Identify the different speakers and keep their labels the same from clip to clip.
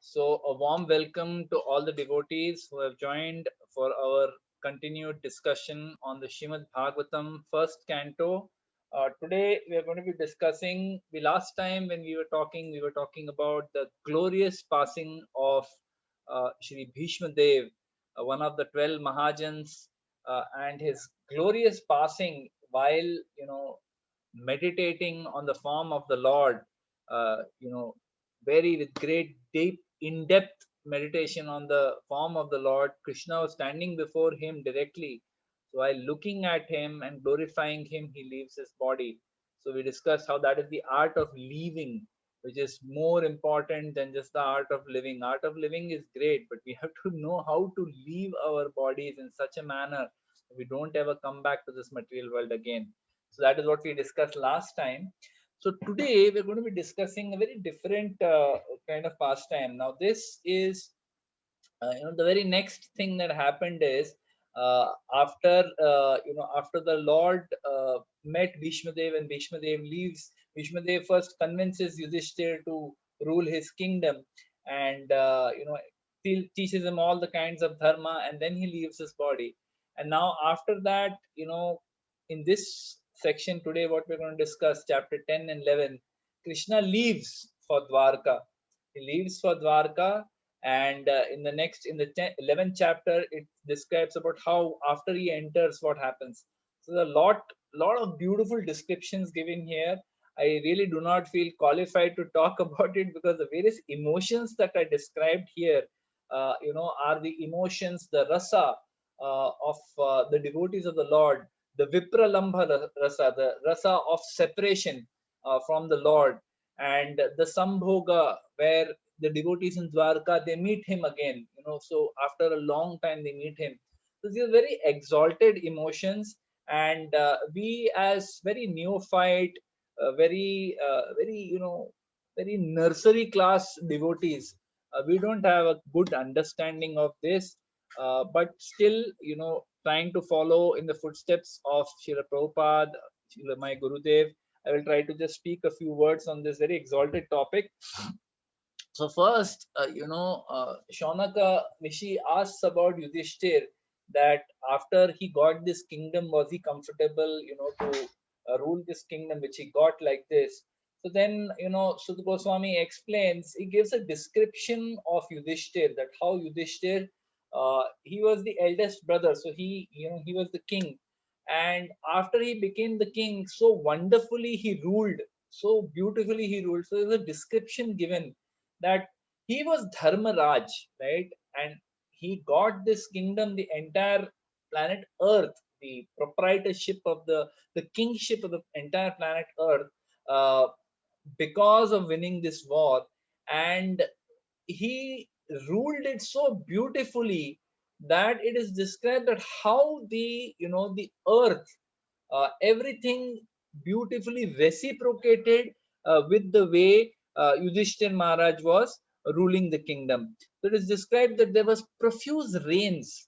Speaker 1: So, a warm welcome to all the devotees who have joined for our continued discussion on the Shrimad Bhagavatam first canto. Today, we are going to be discussing the last time when we were talking about the glorious passing of Shri Bhishma Dev, one of the 12 Mahajans, and his glorious passing while, meditating on the form of the Lord, very with great deep in-depth meditation on the form of the Lord. Krishna was standing before him directly. So while looking at him and glorifying him, he leaves his body. So we discussed how that is the art of leaving, which is more important than just the art of living. Art of living is great, but we have to know how to leave our bodies in such a manner that we don't ever come back to this material world again. So that is what we discussed last time. So today we're going to be discussing a very different kind of pastime. Now this is, the very next thing that happened is after the Lord met Bhishmadev and Bhishmadev leaves. Bhishmadev first convinces Yudhishthir to rule his kingdom, and teaches him all the kinds of dharma, and then he leaves his body. And now after that, in this section today, what we're going to discuss, chapter 10 and 11, Krishna leaves for Dwarka. He leaves for Dwarka, and in the 11th chapter, it describes about how after he enters, what happens. So a lot of beautiful descriptions given here. I really do not feel qualified to talk about it, because the various emotions that are described here, are the emotions, the rasa of the devotees of the Lord, the Vipralambha rasa, the rasa of separation from the Lord, and the Sambhoga, where the devotees in Dwarka, they meet him again. So after a long time, they meet him. So these are very exalted emotions, and we, as very neophyte, very very nursery class devotees, we don't have a good understanding of this, but still, trying to follow in the footsteps of Srila Prabhupada, Srila my Gurudev, I will try to just speak a few words on this very exalted topic. So first, Shaunaka Rishi asks about Yudhishthir, that after he got this kingdom, was he comfortable, to rule this kingdom which he got like this? So then, Sudha Goswami explains, he gives a description of Yudhishthir, that how Yudhishthir, he was the eldest brother, so he was the king, and after he became the king, so wonderfully he ruled, so beautifully he ruled. So there's a description given that he was Dharmaraj, right? And he got this kingdom, the entire planet Earth, the proprietorship of the kingship of the entire planet Earth, uh, because of winning this war. And he ruled it so beautifully that it is described that how the earth, everything beautifully reciprocated with the way Yudhishthir Maharaj was ruling the kingdom. So it is described that there was profuse rains.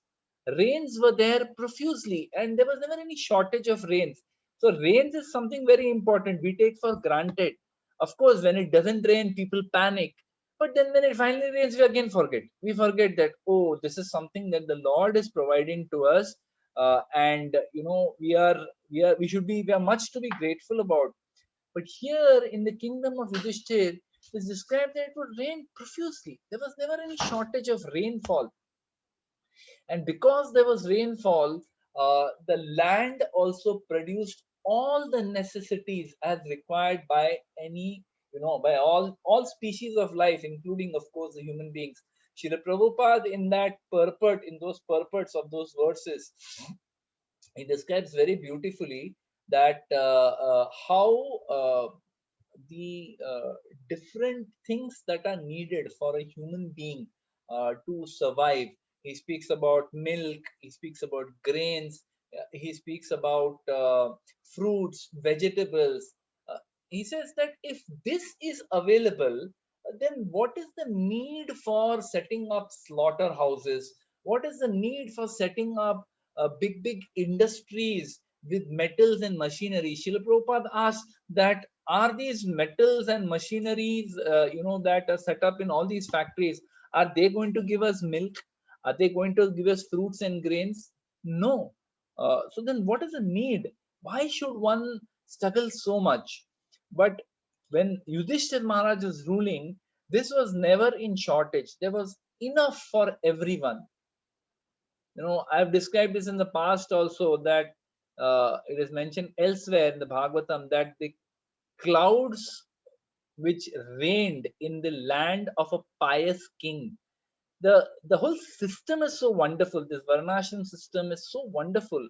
Speaker 1: Rains were there profusely, and there was never any shortage of rains. So rains is something very important. We take for granted. Of course, when it doesn't rain, people panic. But then when it finally rains, we again forget. We forget that, oh, this is something that the Lord is providing to us, and we are much to be grateful about. But here in the kingdom of Yudhishthir, it is described that it would rain profusely. There was never any shortage of rainfall, and because there was rainfall, the land also produced all the necessities as required by any, by all species of life, including, of course, the human beings. Srila Prabhupada, in that purport, in those purports of those verses, he describes very beautifully that how the different things that are needed for a human being to survive. He speaks about milk, he speaks about grains, he speaks about fruits, vegetables. Uh, he says that if this is available, then what is the need for setting up slaughterhouses? What is the need for setting up big industries with metals and machinery? Srila Prabhupada asked that, Are these metals and machineries, that are set up in all these factories, are they going to give us milk? Are they going to give us fruits and grains? No. So then what is the need? Why should one struggle so much? But when Yudhishthir Maharaj was ruling, this was never in shortage. There was enough for everyone. I've described this in the past also, that it is mentioned elsewhere in the Bhagavatam that the clouds which reigned in the land of a pious king, the whole system is so wonderful. This Varnashram system is so wonderful.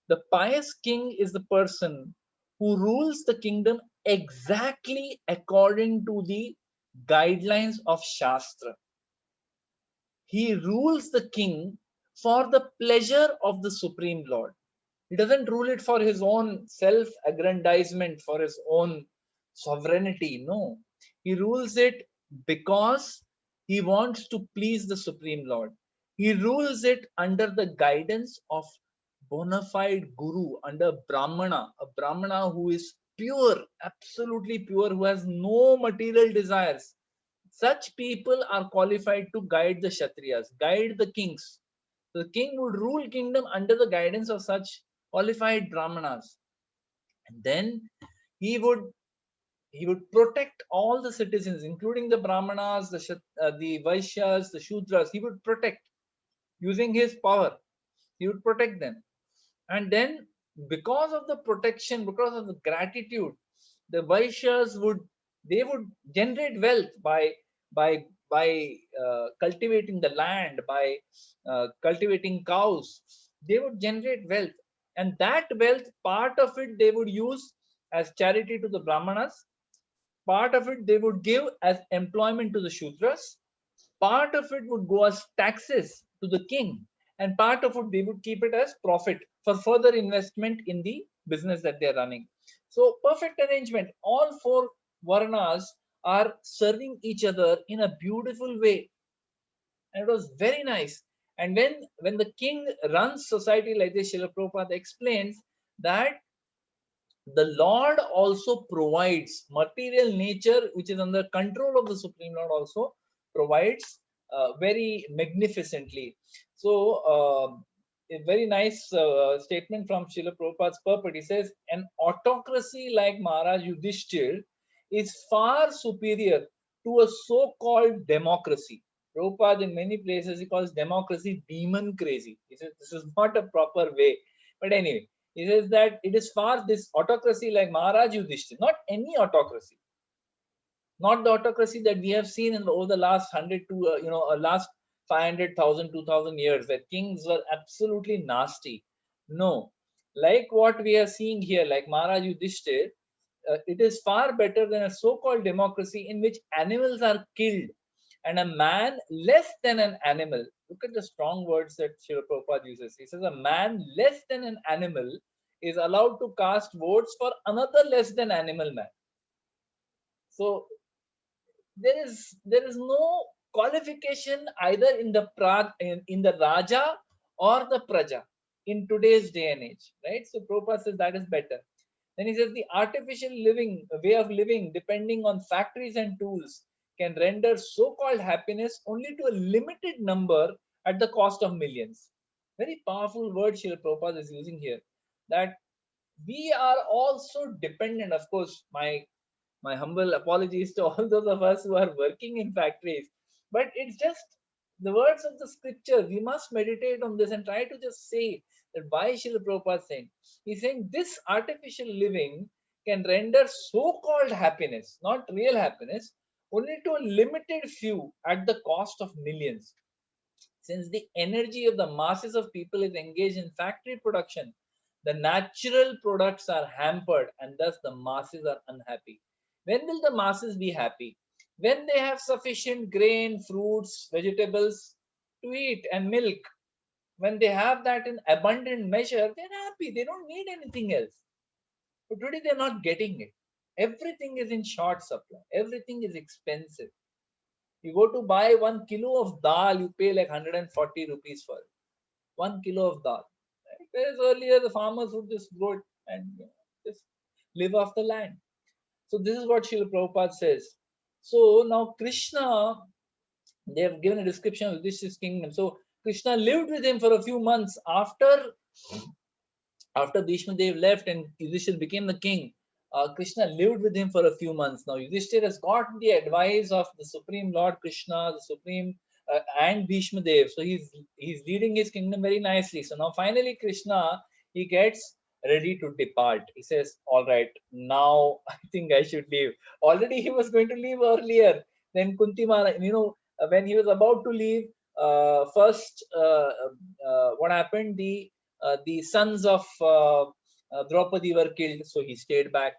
Speaker 1: The pious king is the person who rules the kingdom exactly according to the guidelines of Shastra. He rules the king for the pleasure of the Supreme Lord. He doesn't rule it for his own self aggrandizement, for his own sovereignty. No, he rules it because he wants to please the Supreme Lord. He rules it under the guidance of bona fide guru, under a Brahmana who is pure, absolutely pure, who has no material desires. Such people are qualified to guide the Kshatriyas, guide the kings. The king would rule kingdom under the guidance of such qualified Brahmanas. And then he would he would protect all the citizens, including the Brahmanas, the Vaishyas, the Shudras. He would protect using his power. He would protect them. And then, because of the protection, because of the gratitude, the Vaishyas would generate wealth by cultivating the land, by cultivating cows. They would generate wealth, and that wealth, part of it they would use as charity to the Brahmanas, part of it they would give as employment to the Shudras, part of it would go as taxes to the king, and part of it they would keep it as profit for further investment in the business that they're running. So perfect arrangement. All four Varnas are serving each other in a beautiful way, and it was very nice. And when the king runs society like this, Srila Prabhupada explains that the Lord also provides material nature, which is under control of the Supreme Lord, also provides very magnificently. So, a very nice statement from Srila Prabhupada's purport. He says, an autocracy like Maharaj Yudhishthir is far superior to a so-called democracy. Prabhupada, in many places, he calls democracy demon crazy. He says this is not a proper way. But anyway, he says that it is far this autocracy like Maharaj Yudhishthir, not any autocracy, not the autocracy that we have seen over the last 100 to last 500,000, 2,000 years, where kings were absolutely nasty. No, like what we are seeing here, like Maharaj Yudhishthir, it is far better than a so-called democracy in which animals are killed and a man less than an animal. Look at the strong words that Srila Prabhupada uses. He says a man less than an animal is allowed to cast votes for another less than animal man. So there is no qualification either in the in the Raja or the Praja in today's day and age, right? So Prabhupada says that is better. Then he says the artificial living way of living depending on factories and tools can render so-called happiness only to a limited number at the cost of millions. Very powerful word Srila Prabhupada is using here. That we are also dependent, of course, my humble apologies to all those of us who are working in factories, but it's just the words of the scripture. We must meditate on this and try to just say that why Srila Prabhupada saying. He's saying this artificial living can render so-called happiness, not real happiness, only to a limited few at the cost of millions. Since the energy of the masses of people is engaged in factory production, the natural products are hampered and thus the masses are unhappy. When will the masses be happy? When they have sufficient grain, fruits, vegetables to eat and milk. When they have that in abundant measure, they're happy. They don't need anything else. But today they're not getting it. Everything is in short supply. Everything is expensive. You go to buy 1 kilo of dal, you pay like 140 rupees for it. 1 kilo of dal. Right? Whereas earlier the farmers would just grow it and just live off the land. So this is what Srila Prabhupada says. So now Krishna, they have given a description of Yudhishthira's kingdom. So Krishna lived with him for a few months after Bhishma Dev left and Yudhishthira became the king. Krishna lived with him for a few months. Now Yudhishthira has got the advice of the Supreme Lord Krishna, the Supreme and Bhishma Dev. So he's leading his kingdom very nicely. So now finally Krishna, he gets ready to depart. He says, "All right, now I think I should leave." Already he was going to leave earlier. Then Kunti Mara, when he was about to leave, first what happened? The sons of Draupadi were killed, so he stayed back.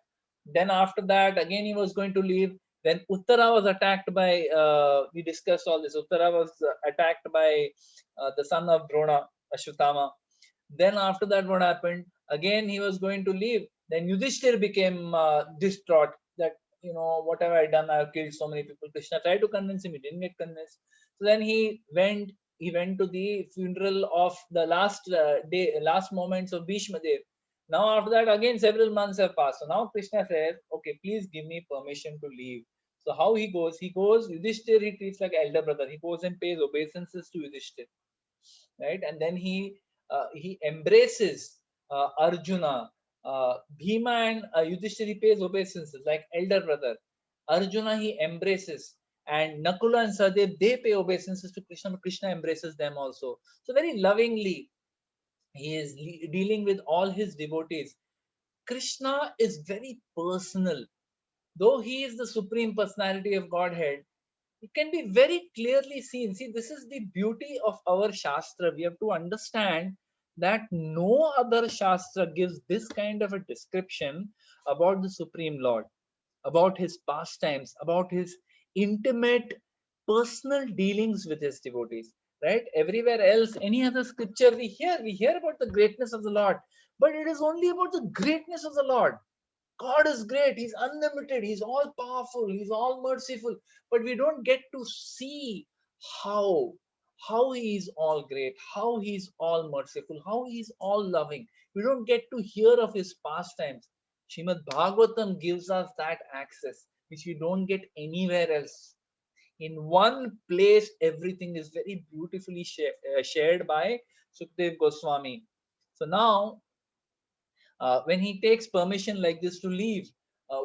Speaker 1: Then after that, again he was going to leave. Then Uttara was attacked by. We discussed all this. Uttara was attacked by the son of Drona, Ashwatthama. Then after that, what happened? Again he was going to leave. Then Yudhishthir became distraught that what have I done? I've killed so many people. Krishna tried to convince him. He didn't get convinced. So then he went to the funeral of the last moments of Bhishma Dev. Now after that, again several months have passed. So now Krishna says, "Okay, please give me permission to leave." So how he goes? Yudhishthir he treats like elder brother. He goes and pays obeisances to Yudhishthir, right? And then he embraces Arjuna, Bhima, and Yudhishthir. He pays obeisances like elder brother. Arjuna he embraces, and Nakula and Sahadev they pay obeisances to Krishna, but Krishna embraces them also. So very lovingly he is dealing with all his devotees. Krishna is very personal. Though he is the supreme personality of Godhead, it can be very clearly seen. See, this is the beauty of our Shastra. We have to understand that no other Shastra gives this kind of a description about the Supreme Lord, about his pastimes, about his intimate personal dealings with his devotees. Right? Everywhere else, any other scripture we hear about the greatness of the Lord, but it is only about the greatness of the Lord. God is great, he's unlimited, he's all powerful, he's all merciful, but we don't get to see how he is all great, how he's all merciful, how he's all loving. We don't get to hear of his pastimes. Srimad Bhagavatam gives us that access which we don't get anywhere else. In one place everything is very beautifully shared by Sukdev Goswami. So now when he takes permission like this to leave,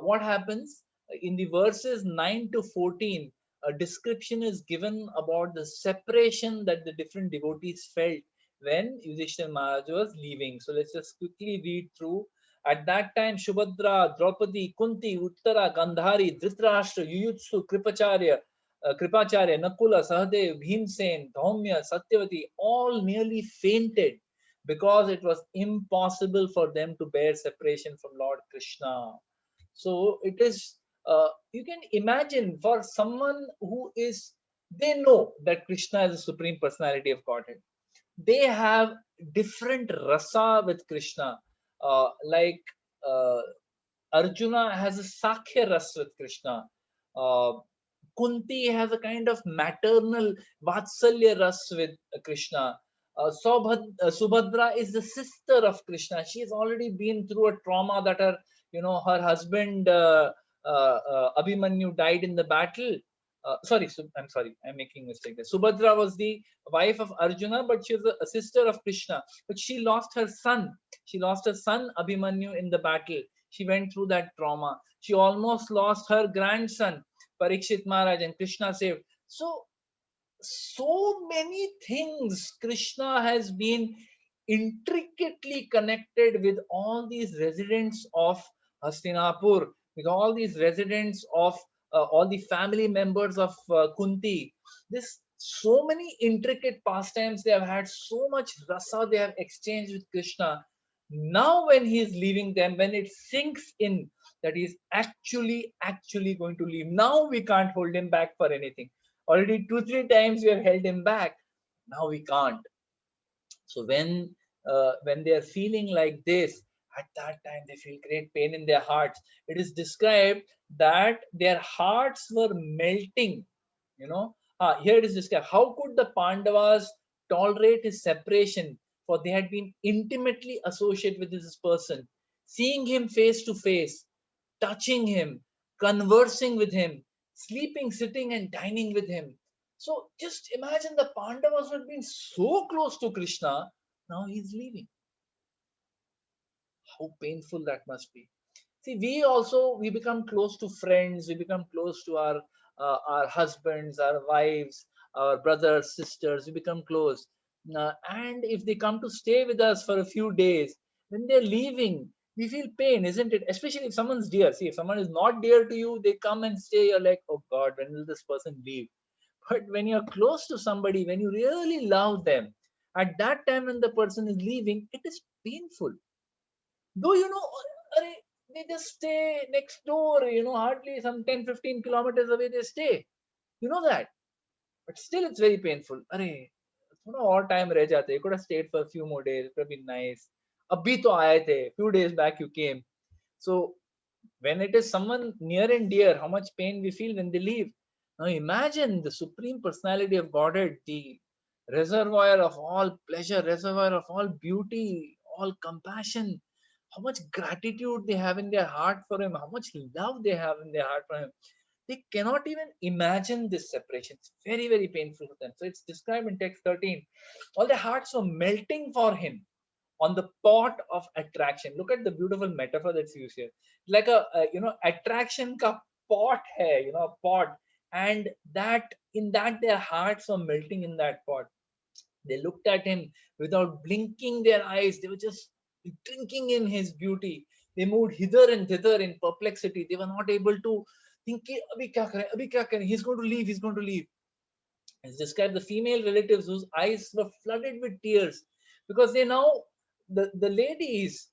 Speaker 1: what happens? In the verses 9 to 14, a description is given about the separation that the different devotees felt when Yudhishthira Maharaj was leaving. So let's just quickly read through. At that time, Shubhadra, Draupadi, Kunti, Uttara, Gandhari, Dhritarashtra, Yuyutsu, Kripacharya, Nakula, Sahadev, Bhimsen, Dhaumya, Satyavati, all nearly fainted because it was impossible for them to bear separation from Lord Krishna. So it is, you can imagine for someone who is, they know that Krishna is the Supreme Personality of Godhead. They have different rasa with Krishna. Like Arjuna has a Sakhya rasa with Krishna. Uh, Kunti has a kind of maternal Vatsalya ras with Krishna. Subhadra is the sister of Krishna. She has already been through a trauma that her husband Abhimanyu died in the battle. I'm sorry, I'm making a mistake there. Subhadra was the wife of Arjuna, but she was a sister of Krishna. But she lost her son. She lost her son Abhimanyu in the battle. She went through that trauma. She almost lost her grandson Parikshit Maharaj, and Krishna saved. So many things Krishna has been intricately connected with all these residents of Hastinapur, with all these residents of all the family members of Kunti. This so many intricate pastimes they have had, so much rasa they have exchanged with Krishna. Now when he is leaving them, when it sinks in that he is actually going to leave, now we can't hold him back for anything. Already 2-3 times we have held him back. Now we can't. So when they are feeling like this, at that time they feel great pain in their hearts. It is described that their hearts were melting. Here it is described. How could the Pandavas tolerate his separation? For they had been intimately associated with this person, seeing him face to face, touching him, conversing with him, sleeping, sitting, and dining with him. So just imagine the Pandavas were being so close to Krishna. Now he's leaving. How painful that must be. See, we become close to friends, we become close to our husbands, our wives, our brothers, sisters. We become close, and if they come to stay with us for a few days, when they're leaving, we feel pain, isn't it? Especially if someone's dear. See, if someone is not dear to you, they come and stay, you're like, oh God, when will this person leave? But when you're close to somebody, when you really love them, at that time when the person is leaving, it is painful. Though, they just stay next door, hardly some 10-15 kilometers away they stay. You know that. But still it's very painful. Arey, और time रह जाते. You could have stayed for a few more days. It would have been nice. अभी तो आए थे. Few days back you came. So when it is someone near and dear, how much pain we feel when they leave. Now imagine the Supreme Personality of Godhead, the reservoir of all pleasure, reservoir of all beauty, all compassion, how much gratitude they have in their heart for Him, how much love they have in their heart for Him. They cannot even imagine this separation. It's very, very painful for them. So it's described in text 13. All their hearts were melting for Him on the pot of attraction. Look at the beautiful metaphor that's used here. Like attraction ka pot hai, a pot, and that in that their hearts were melting in that pot. They looked at him without blinking their eyes. They were just drinking in his beauty. They moved hither and thither in perplexity. They were not able to think, abhi kya kare, abhi kya kare? He's going to leave, he's going to leave. It's described the female relatives whose eyes were flooded with tears because they now, the ladies,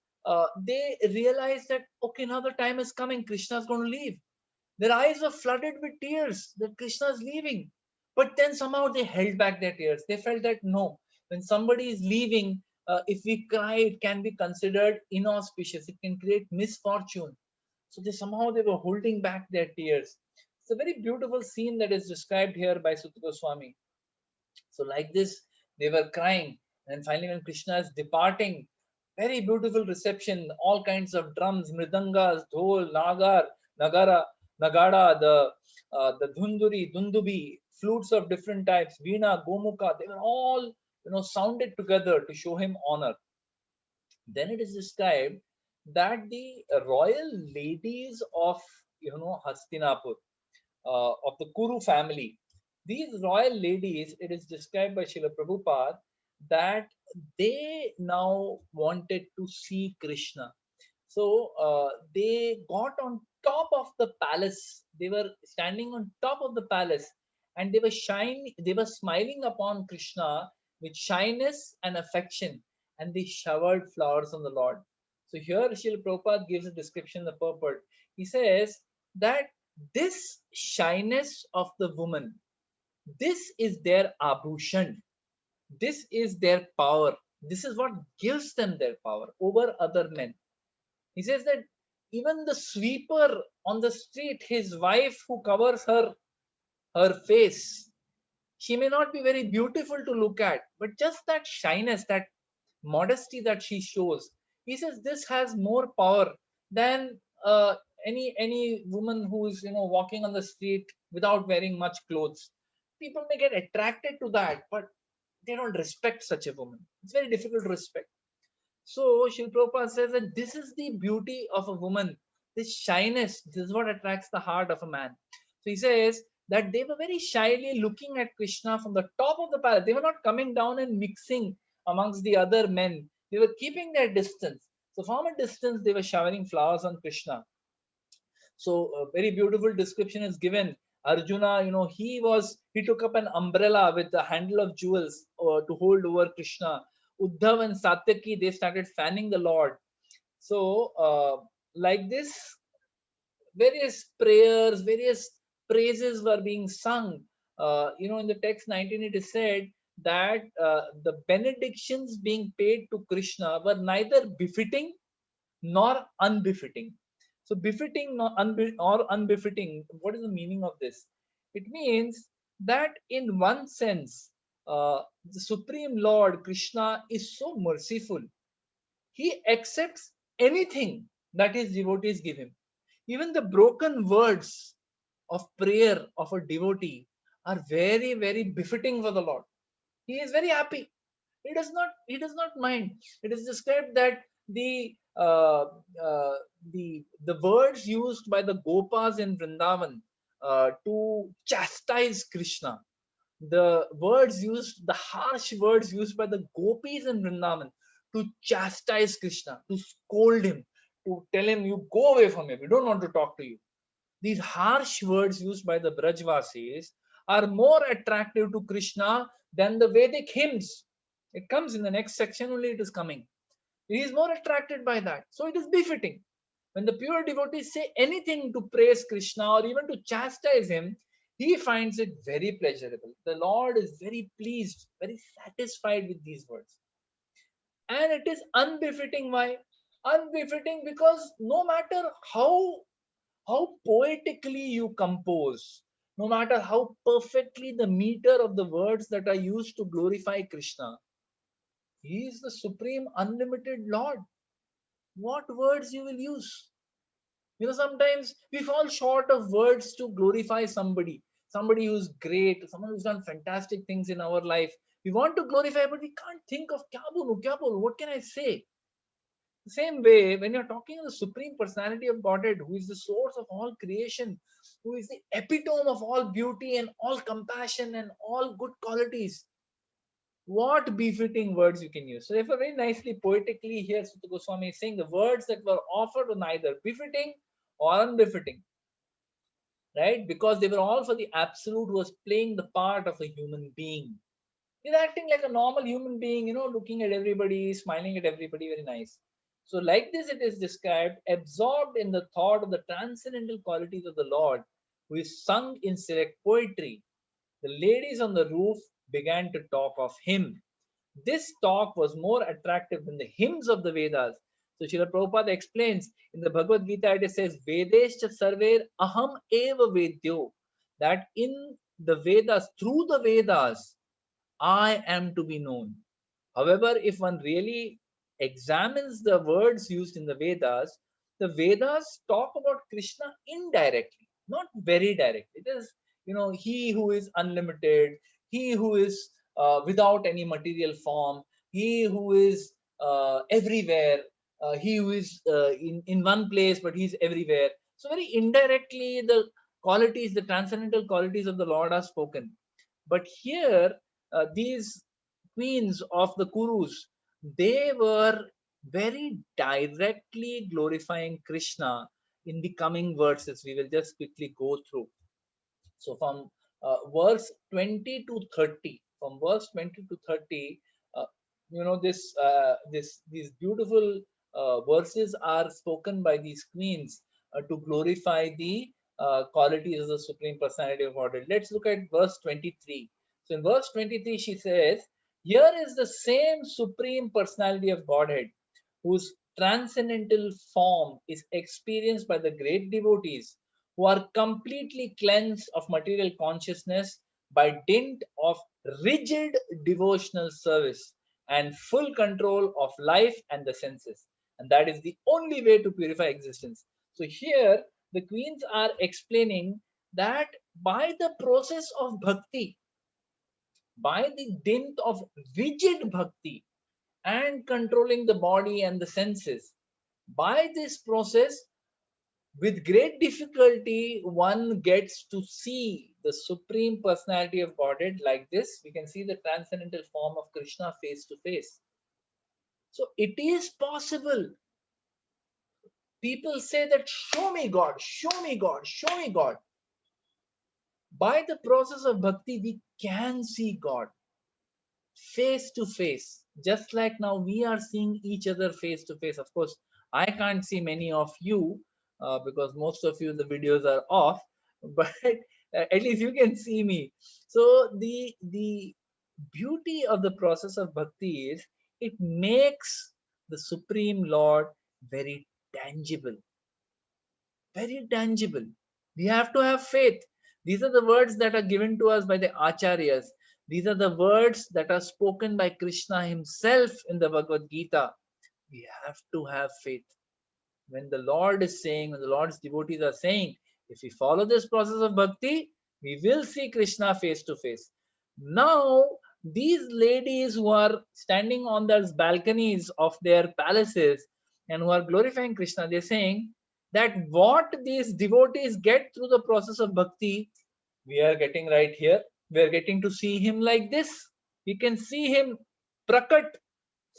Speaker 1: they realized that, okay, now the time is coming, Krishna's going to leave. Their eyes were flooded with tears that Krishna is leaving. But then somehow they held back their tears. They felt that no, when somebody is leaving, if we cry, it can be considered inauspicious. It can create misfortune. So they were holding back their tears. It's a very beautiful scene that is described here by Sutta Goswami. So like this, they were crying. And finally, when Krishna is departing, very beautiful reception, all kinds of drums, mridangas, dhol, nagara, nagada, the dhunduri, dundubi, flutes of different types, veena, gomukha, they were all sounded together to show him honor. Then it is described that the royal ladies of Hastinapur, of the Kuru family, these royal ladies, it is described by Srila Prabhupada that they now wanted to see Krishna. So they got on top of the palace. They were standing on top of the palace, and they were They were smiling upon Krishna with shyness and affection, and they showered flowers on the Lord. So here Srila Prabhupada gives a description of the purport. He says that this shyness of the woman, this is their abhushan, this is their power, this is what gives them their power over other men. He says that even the sweeper on the street, his wife who covers her face, she may not be very beautiful to look at, but just that shyness, that modesty that she shows, he says this has more power than any woman who is walking on the street without wearing much clothes. People may get attracted to that, but they don't respect such a woman. It's very difficult to respect. So Shri Prabhupada says that this is the beauty of a woman, this shyness, this is what attracts the heart of a man. So he says that they were very shyly looking at Krishna from the top of the palace. They were not coming down and mixing amongst the other men. They were keeping their distance. So from a distance, they were showering flowers on Krishna. So a very beautiful description is given. Arjuna, he took up an umbrella with a handle of jewels to hold over Krishna. Uddhav and Satyaki, they started fanning the Lord. So like this, various prayers, various praises were being sung. In the text 19, it is said that the benedictions being paid to Krishna were neither befitting nor unbefitting. So befitting or unbefitting, what is the meaning of this? It means that in one sense, the Supreme Lord Krishna is so merciful. He accepts anything that his devotees give him. Even the broken words of prayer of a devotee are very, very befitting for the Lord. He is very happy. He does not mind. It is described that the words used by the Gopas in Vrindavan to chastise Krishna, the harsh words used by the Gopis in Vrindavan to chastise Krishna, to scold him, to tell him, you go away from him, we don't want to talk to you. These harsh words used by the Brajvasis are more attractive to Krishna than the Vedic hymns. It comes in the next section, only it is coming. He is more attracted by that. So it is befitting. When the pure devotees say anything to praise Krishna or even to chastise him, he finds it very pleasurable. The Lord is very pleased, very satisfied with these words. And it is unbefitting. Why? Unbefitting because no matter how poetically you compose, no matter how perfectly the meter of the words that are used to glorify Krishna, he is the supreme unlimited Lord. What words you will use? Sometimes we fall short of words to glorify somebody who's great, someone who's done fantastic things in our life. We want to glorify, but we can't think of kya bolu, what can I say? The same way, when you're talking of the Supreme Personality of Godhead, who is the source of all creation, who is the epitome of all beauty and all compassion and all good qualities, what befitting words you can use. So, therefore, very nicely, poetically, here Sutta Goswami is saying the words that were offered were neither befitting or unbefitting, right? Because they were all for the Absolute who was playing the part of a human being. He's acting like a normal human being, looking at everybody, smiling at everybody, very nice. So, like this, it is described, absorbed in the thought of the transcendental qualities of the Lord, who is sung in select poetry. The ladies on the roof began to talk of him. This talk was more attractive than the hymns of the Vedas. So Srila Prabhupada explains in the Bhagavad Gita, it says, Vedescha sarver aham eva vedyo, that in the Vedas, through the Vedas, I am to be known. However, if one really examines the words used in the Vedas talk about Krishna indirectly, not very directly. It is, he who is unlimited, he who is without any material form, he who is everywhere, he who is in one place but he's everywhere. So, very indirectly, the qualities, the transcendental qualities of the Lord are spoken. But here, these queens of the Kurus, they were very directly glorifying Krishna in the coming verses. We will just quickly go through. So from verse 20 to 30, from verse 20 to 30, these beautiful verses are spoken by these queens to glorify the qualities of the Supreme Personality of Godhead. Let's look at verse 23. So in verse 23, she says, here is the same Supreme Personality of Godhead, whose transcendental form is experienced by the great devotees who are completely cleansed of material consciousness by dint of rigid devotional service and full control of life and the senses. And that is the only way to purify existence. So here, the queens are explaining that by the process of bhakti, by the dint of rigid bhakti and controlling the body and the senses, by this process, with great difficulty, one gets to see the Supreme Personality of Godhead like this. We can see the transcendental form of Krishna face to face. So it is possible. People say that, show me God, show me God, show me God. By the process of bhakti, we can see God face to face. Just like now we are seeing each other face to face. Of course, I can't see many of you because most of you, the videos are off, but at least you can see me. So the beauty of the process of bhakti is it makes the Supreme Lord very tangible. Very tangible. We have to have faith. These are the words that are given to us by the acharyas. These are the words that are spoken by Krishna himself in the Bhagavad Gita. We have to have faith. when the Lord is saying, when the Lord's devotees are saying, if we follow this process of bhakti, we will see Krishna face to face. Now, these ladies who are standing on those balconies of their palaces and who are glorifying Krishna, they're saying that what these devotees get through the process of bhakti, we are getting right here. We are getting to see him like this. We can see him prakat,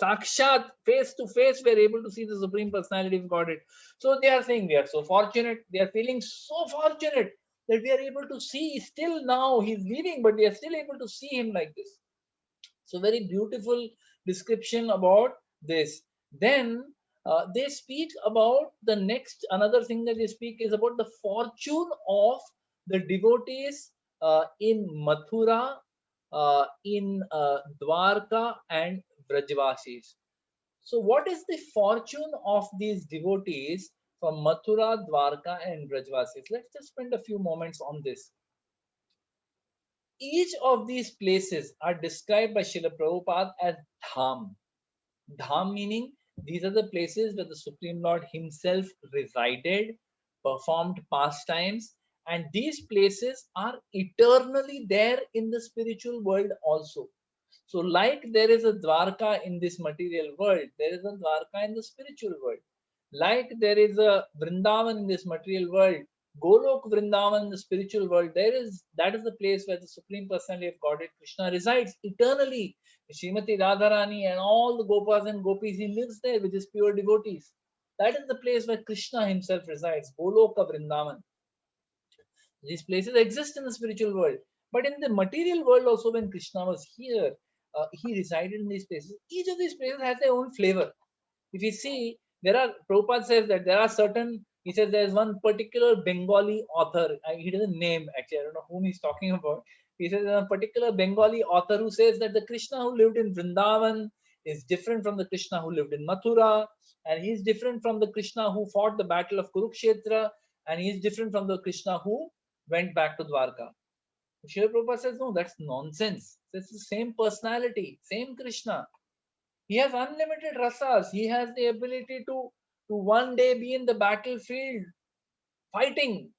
Speaker 1: sakshat, face to face. We are able to see the Supreme Personality of Godhead. So they are saying we are so fortunate. They are feeling so fortunate that we are able to see. Still now he's leaving, but we are still able to see him like this. So very beautiful description about this. Then they speak about the next, another thing that they speak is about the fortune of the devotees in Mathura, in Dwarka and Vrajvasis. So what is the fortune of these devotees from Mathura, Dwarka and Vrajvasis? Let's just spend a few moments on this. Each of these places are described by Srila Prabhupada as Dham. Dham meaning these are the places where the Supreme Lord himself resided, performed pastimes, and these places are eternally there in the spiritual world also. So, like there is a Dwarka in this material world, there is a Dwarka in the spiritual world. Like there is a Vrindavan in this material world, Golok Vrindavan in the spiritual world, that is the place where the Supreme Personality of Godhead Krishna resides eternally. Srimati Radharani and all the Gopas and Gopis, he lives there with his pure devotees. That is the place where Krishna himself resides, Goloka Vrindavan. These places exist in the spiritual world, but in the material world also, when Krishna was here, he resided in these places. Each of these places has their own flavor. If you see, there are, Prabhupada says that there are certain, he says there is one particular Bengali author, he doesn't name actually, I don't know whom he's talking about. He says a particular Bengali author who says that the Krishna who lived in Vrindavan is different from the Krishna who lived in Mathura, and he's different from the Krishna who fought the battle of Kurukshetra, and he's different from the Krishna who went back to Dwarka. Srila Prabhupada says, no, that's nonsense. It's the same personality, same Krishna. He has unlimited rasas. He has the ability to one day be in the battlefield fighting,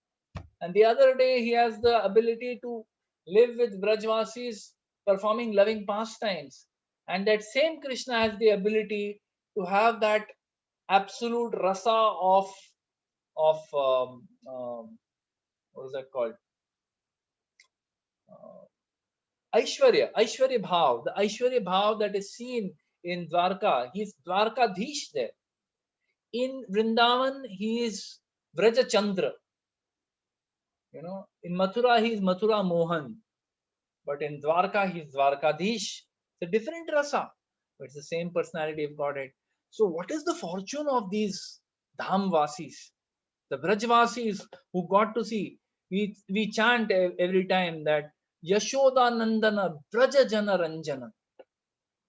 Speaker 1: and the other day he has the ability to live with Brajvasis performing loving pastimes. And that same Krishna has the ability to have that absolute rasa of what is that called? Aishwarya Bhav, the Aishwarya Bhav that is seen in Dwarka. He's Dwarkadhish there. In Vrindavan, he is Vraja Chandra. In Mathura, he is Mathura Mohan. But in Dwarka, he is Dwarkadhish. It's a different rasa, but it's the same personality of Godhead. So, what is the fortune of these Dhamvasis, the Brajvasis who got to see? We chant every time that Yashoda Nandana Brajajana Ranjana,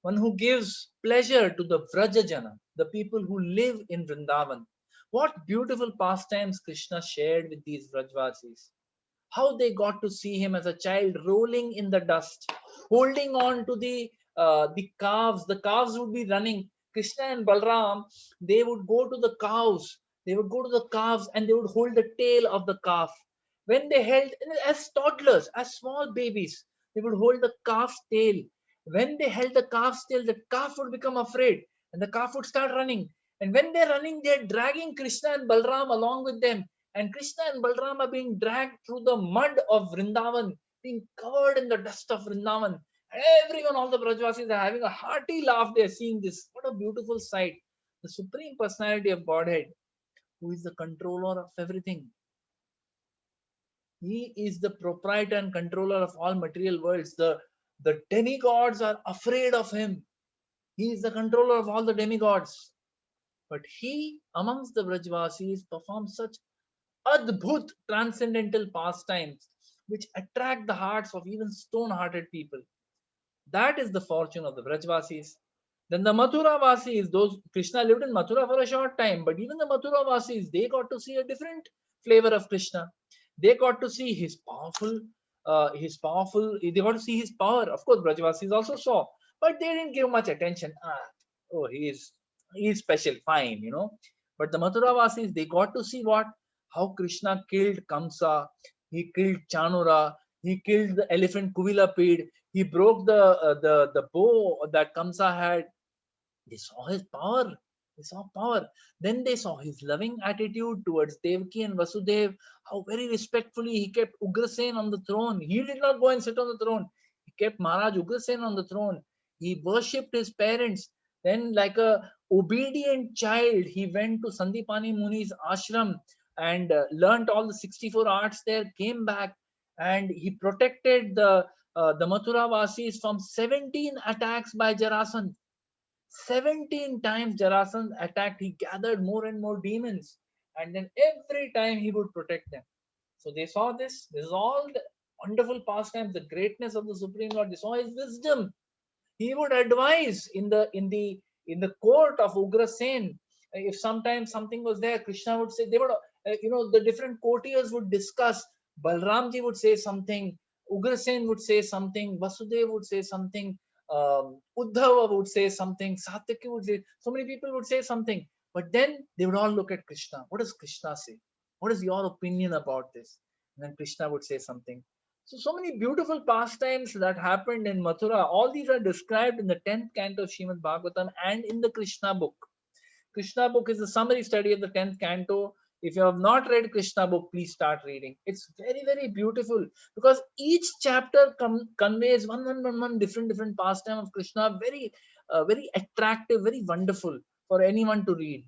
Speaker 1: one who gives pleasure to the Vrajajana, the people who live in Vrindavan. What beautiful pastimes Krishna shared with these Vrajvasis. How they got to see him as a child rolling in the dust, holding on to the calves. The calves would be running. Krishna and Balram, they would go to the cows. They would go to the calves and they would hold the tail of the calf. When they held, as toddlers, as small babies, they would hold the calf's tail. When they held the calf's tail, the calf would become afraid and the calf would start running. And when they're running, they're dragging Krishna and Balram along with them. And Krishna and Balram are being dragged through the mud of Vrindavan, being covered in the dust of Vrindavan. Everyone, all the Brajvasis are having a hearty laugh. They're seeing this. What a beautiful sight. The Supreme Personality of Godhead, who is the controller of everything. He is the proprietor and controller of all material worlds. The demigods are afraid of him. He is the controller of all the demigods. But he, amongst the Brajvasis, performs such adbhut transcendental pastimes which attract the hearts of even stone-hearted people. That is the fortune of the Brajvasis. Then the Mathura Vasis, those Krishna lived in Mathura for a short time, but even the Mathura Vasis, they got to see a different flavor of Krishna. They got to see his powerful, they got to see his power. Of course, Brajvasis also saw, but they didn't give much attention. Oh, he's special, fine, But the Mathuravasis, they got to see what? How Krishna killed Kamsa, he killed Chanura, he killed the elephant Kuvilapid, he broke the bow that Kamsa had. They saw his power. They saw power. Then they saw his loving attitude towards Devaki and Vasudev, how very respectfully he kept Ugrasen on the throne. He did not go and sit on the throne. He kept Maharaj Ugrasen on the throne. He worshipped his parents. Then, like a obedient child, he went to Sandipani Muni's ashram and learnt all the 64 arts there, came back, and he protected the Mathura Vasis from 17 attacks by Jarasandh. 17 times Jarasandh attacked, he gathered more and more demons, and then every time he would protect them. So they saw this. This is all the wonderful pastimes, the greatness of the Supreme Lord. They saw his wisdom. He would advise in the court of Ugrasen. If sometimes something was there, Krishna would say, they would, the different courtiers would discuss. Balramji would say something, Ugrasen would say something, Vasudev would say something, Uddhava would say something, Satyaki would say, so many people would say something. But then they would all look at Krishna. What does Krishna say? What is your opinion about this? And then Krishna would say something. So many beautiful pastimes that happened in Mathura. All these are described in the 10th canto of Srimad Bhagavatam and in the Krishna book. Krishna book is a summary study of the 10th canto. If you have not read Krishna book, please start reading. It's very, very beautiful because each chapter conveys one different pastime of Krishna. Very, very attractive, very wonderful for anyone to read.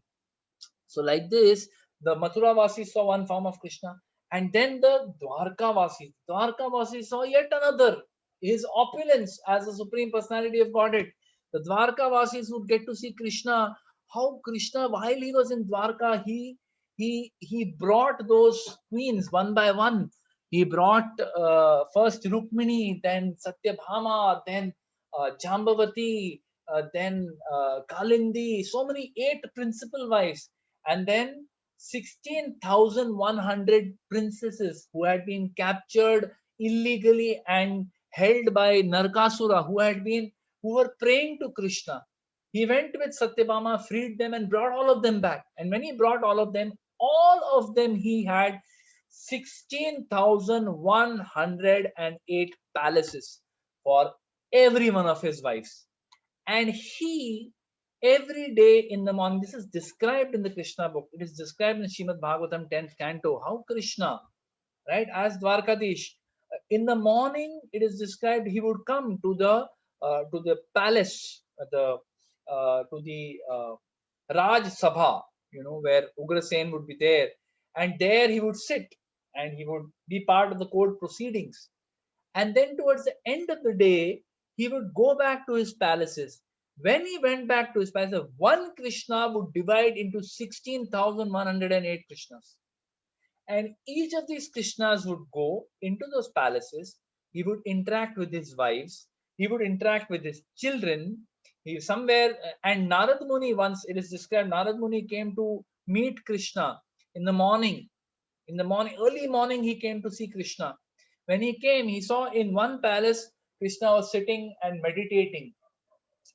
Speaker 1: So like this, the Mathura Vasis saw one form of Krishna, and then the Dwarka Vasis saw yet another. His opulence as a supreme personality of Godhead. The Dwarka Vasis would get to see Krishna. How Krishna, while he was in Dwarka, he brought those queens one by one. He brought first Rukmini, then Satyabhama, then Jambavati, then Kalindi. So many 8 principal wives, and then 16,100 princesses who had been captured illegally and held by Narkasura, who were praying to Krishna. He went with Satyabhama, freed them, and brought all of them back. And when he brought all of them, he had 16,108 palaces for every one of his wives. And he, every day in the morning, this is described in the Krishna book, it is described in Srimad Bhagavatam 10th canto, how Krishna, right, as Dwarkadish, in the morning, it is described he would come to the palace, to the Raj Sabha, where Ugrasen would be there, and there he would sit and he would be part of the court proceedings. And then towards the end of the day, he would go back to his palaces. When he went back to his palace, one Krishna would divide into 16,108 Krishnas. And each of these Krishnas would go into those palaces. He would interact with his wives. He would interact with his children. He somewhere, and Narad Muni, once it is described, Narad Muni came to meet Krishna in the morning. In the morning, early morning, he came to see Krishna. When he came, he saw in one palace, Krishna was sitting and meditating.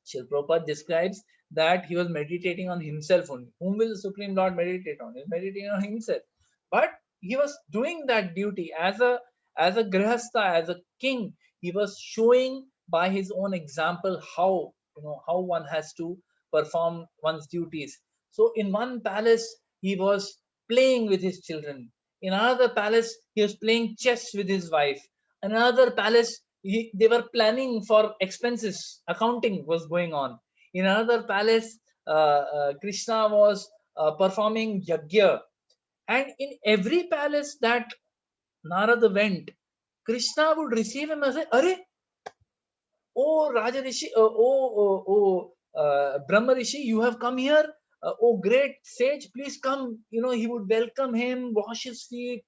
Speaker 1: Srila Prabhupada describes that he was meditating on himself only. Whom will the Supreme Lord meditate on? He was meditating on himself. But he was doing that duty as a grihastha, as a king. He was showing by his own example how one has to perform one's duties. So in one palace, he was playing with his children. In another palace, he was playing chess with his wife. In another palace, they were planning for expenses. Accounting was going on. In another palace, Krishna was performing yajna. And in every palace that Narada went, Krishna would receive him and say, Are, oh Raja Rishi, Brahma Rishi, you have come here. Oh great sage, please come. He would welcome him, wash his feet,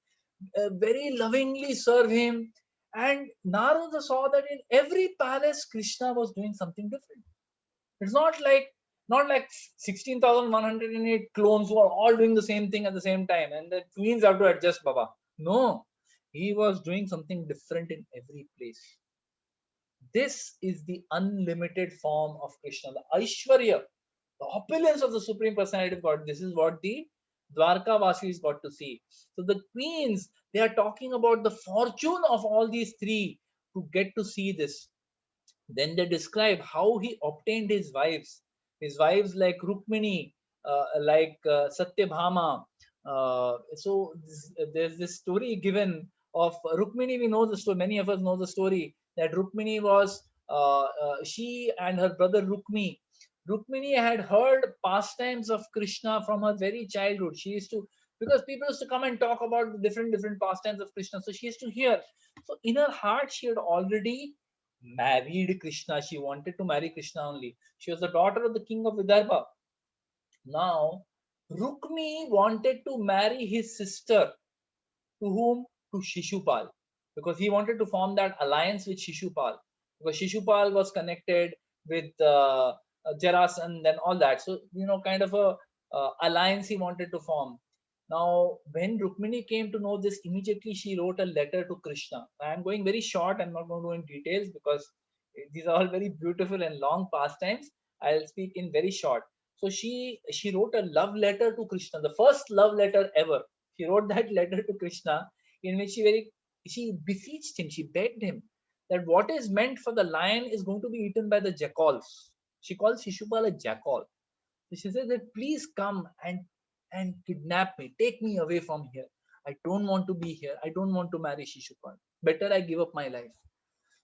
Speaker 1: very lovingly serve him. And Narada saw that in every palace, Krishna was doing something different. It's not like 16,108 clones who are all doing the same thing at the same time, and the queens have to adjust, Baba. No, he was doing something different in every place. This is the unlimited form of Krishna, the Aishwarya The opulence of the Supreme Personality of God. This is what the Dwarka Vasis got to see. So the queens, they are talking about the fortune of all these three to get to see this. Then they describe how he obtained his wives like Rukmini, Satyabhama. There's this story given of Rukmini. We know the story. Many of us know the story that Rukmini was she and her brother Rukmini had heard pastimes of Krishna from her very childhood. She used to, because people used to come and talk about the different pastimes of Krishna. So she used to hear. So in her heart, she had already married Krishna. She wanted to marry Krishna only. She was the daughter of the king of Vidarbha. Now, Rukmi wanted to marry his sister. To whom? To Shishupal. Because he wanted to form that alliance with Shishupal. Because Shishupal was connected with Jarasandh and all that. So, kind of a alliance he wanted to form. Now, when Rukmini came to know this, immediately she wrote a letter to Krishna. I am going very short. I'm not going to go in details because these are all very beautiful and long pastimes. I'll speak in very short. So she wrote a love letter to Krishna, the first love letter ever. She wrote that letter to Krishna in which she beseeched him, she begged him that what is meant for the lion is going to be eaten by the jackals. She calls Shishupal a jackal. So she said that please come and kidnap me, take me away from here. I don't want to be here. I don't want to marry Shishupal. Better I give up my life.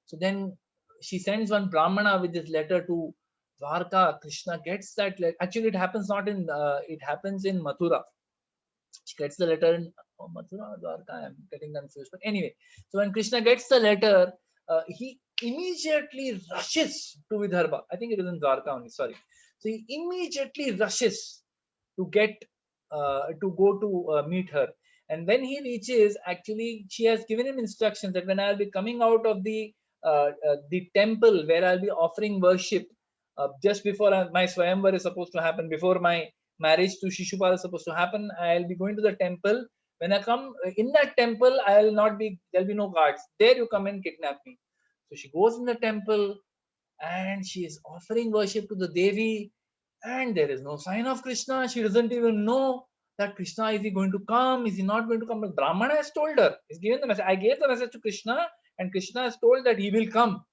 Speaker 1: So then she sends one Brahmana with this letter to Dwarka. Krishna gets that letter. Actually, it happens not in, it happens in Mathura. She gets the letter in Mathura or Dwarka. I'm getting confused. But anyway, so when Krishna gets the letter, he immediately rushes to Vidarbha. I think it is in Dwarka only, sorry. So he immediately rushes to get to go to meet her. And when he reaches, actually, she has given him instructions that when I'll be coming out of the temple where I'll be offering worship, just before my Swayamvar is supposed to happen, before my marriage to Shishupal is supposed to happen, I'll be going to the temple. When I come in that temple, there'll be no guards. There you come and kidnap me. So she goes in the temple and she is offering worship to the Devi, and there is no sign of Krishna. She doesn't even know that Krishna, is he going to come? Is he not going to come? But Brahmana has told her, he's given the message. I gave the message to Krishna, and Krishna has told that he will come.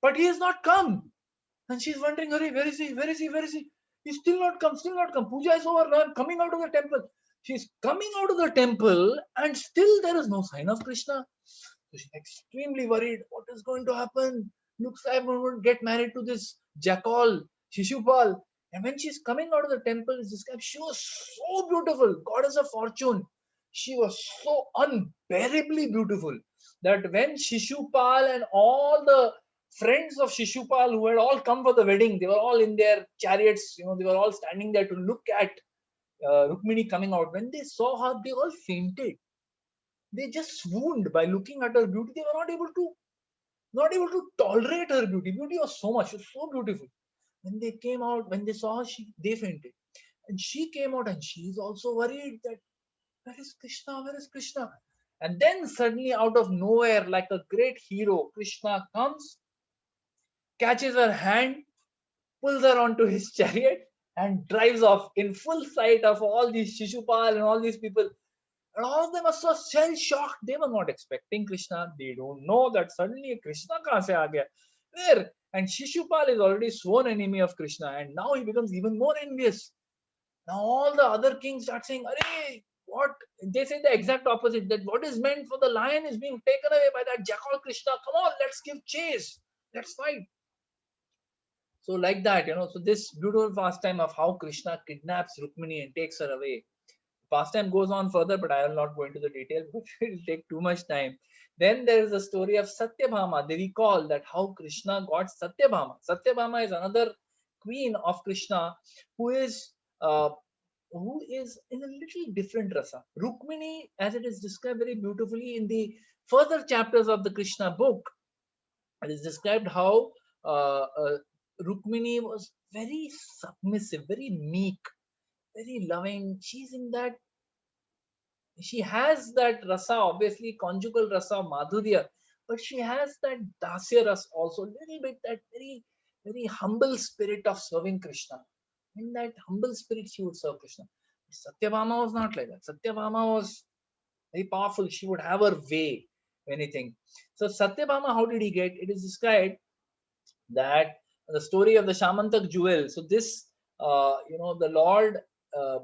Speaker 1: But he has not come. And she's wondering, Hurry, where is he? Where is he? Where is he? He's still not come, still not come. Puja is over now. I'm coming out of the temple. She's coming out of the temple, and still there is no sign of Krishna. So she's extremely worried. What is going to happen? Looks like I'm going to get married to this jackal, Shishupal. And when she's coming out of the temple, she was so beautiful, goddess of fortune. She was so unbearably beautiful that when Shishupal and all the friends of Shishupal who had all come for the wedding, they were all in their chariots, they were all standing there to look at Rukmini coming out. When they saw her, they all fainted. They just swooned by looking at her beauty. They were not able to tolerate her beauty. Beauty was so much, so beautiful. When they came out, when they saw her, they fainted. And she came out and she is also worried that where is Krishna? Where is Krishna? And then suddenly out of nowhere, like a great hero, Krishna comes, catches her hand, pulls her onto his chariot, and drives off in full sight of all these Shishupal and all these people. And all of them are so shell shocked. They were not expecting Krishna. They don't know that suddenly Krishna kahan se aa gaya. Where? And Shishupal is already sworn enemy of Krishna, and now he becomes even more envious. Now all the other kings start saying, Arey, what? They say the exact opposite, that what is meant for the lion is being taken away by that jackal Krishna. Come on, let's give chase. Let's fight. So like that, so this beautiful pastime of how Krishna kidnaps Rukmini and takes her away. Pastime goes on further, but I will not go into the details because it will take too much time. Then there is a story of Satyabhama. They recall that how Krishna got Satyabhama. Satyabhama is another queen of Krishna who is uh, in a little different rasa. Rukmini, as it is described very beautifully in the further chapters of the Krishna book, it is described how Rukmini was very submissive, very meek, very loving. She has that rasa, obviously conjugal rasa, madhurya, but she has that dasya rasa also, a little bit, that very, very humble spirit of serving Krishna. In that humble spirit, she would serve Krishna. Satyabhama was not like that. Satyabhama was very powerful. She would have her way, anything. So Satyabhama, how did he get? It is described that the story of the Shamantak jewel. So this, the Lord,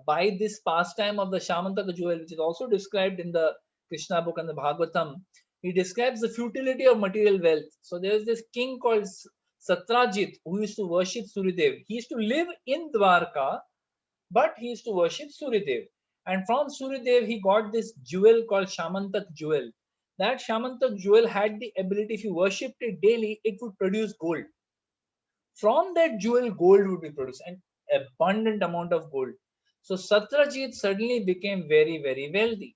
Speaker 1: by this pastime of the Shamantak jewel, which is also described in the Krishna book and the Bhagavatam, he describes the futility of material wealth. So there is this king called Satrajit who used to worship Suryadev. He used to live in Dwarka, but he used to worship Suryadev. And from Suryadev, he got this jewel called Shamantak jewel. That Shamantak jewel had the ability, if you worshipped it daily, it would produce gold. From that jewel, gold would be produced, an abundant amount of gold. So Satrajit suddenly became very, very wealthy.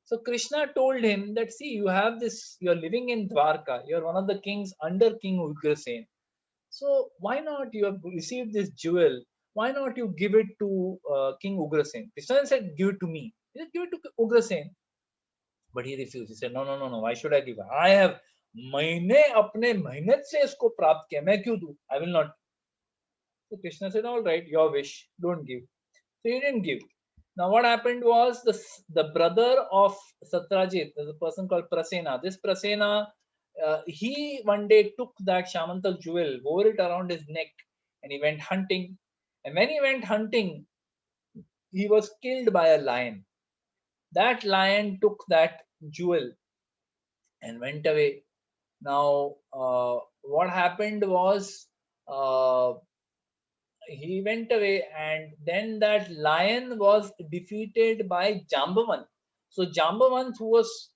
Speaker 1: So Krishna told him that, see, you have this, you're living in Dwarka, you're one of the kings under King Ugrasen. So why not you have received this jewel? Why not you give it to King Ugrasen? Krishna said, give it to me. He said, give it to Ugrasen. But he refused. He said, no, no, no, no. Why should I give? I have महीने अपने मेहनत से इसको प्राप्त किया, मैं क्यों दूं? I will not. So Krishna said, all right, your wish, don't give. So he didn't give. Now what happened was the brother of Satrajit, there's a person called Prasena. This Prasena, he one day took that Shamantak jewel, wore it around his neck, and he went hunting. And when he went hunting, he was killed by a lion. That lion took that jewel and went away. Now, what happened was uh, he went away, and then that lion was defeated by Jambavant. So Jambavant, who was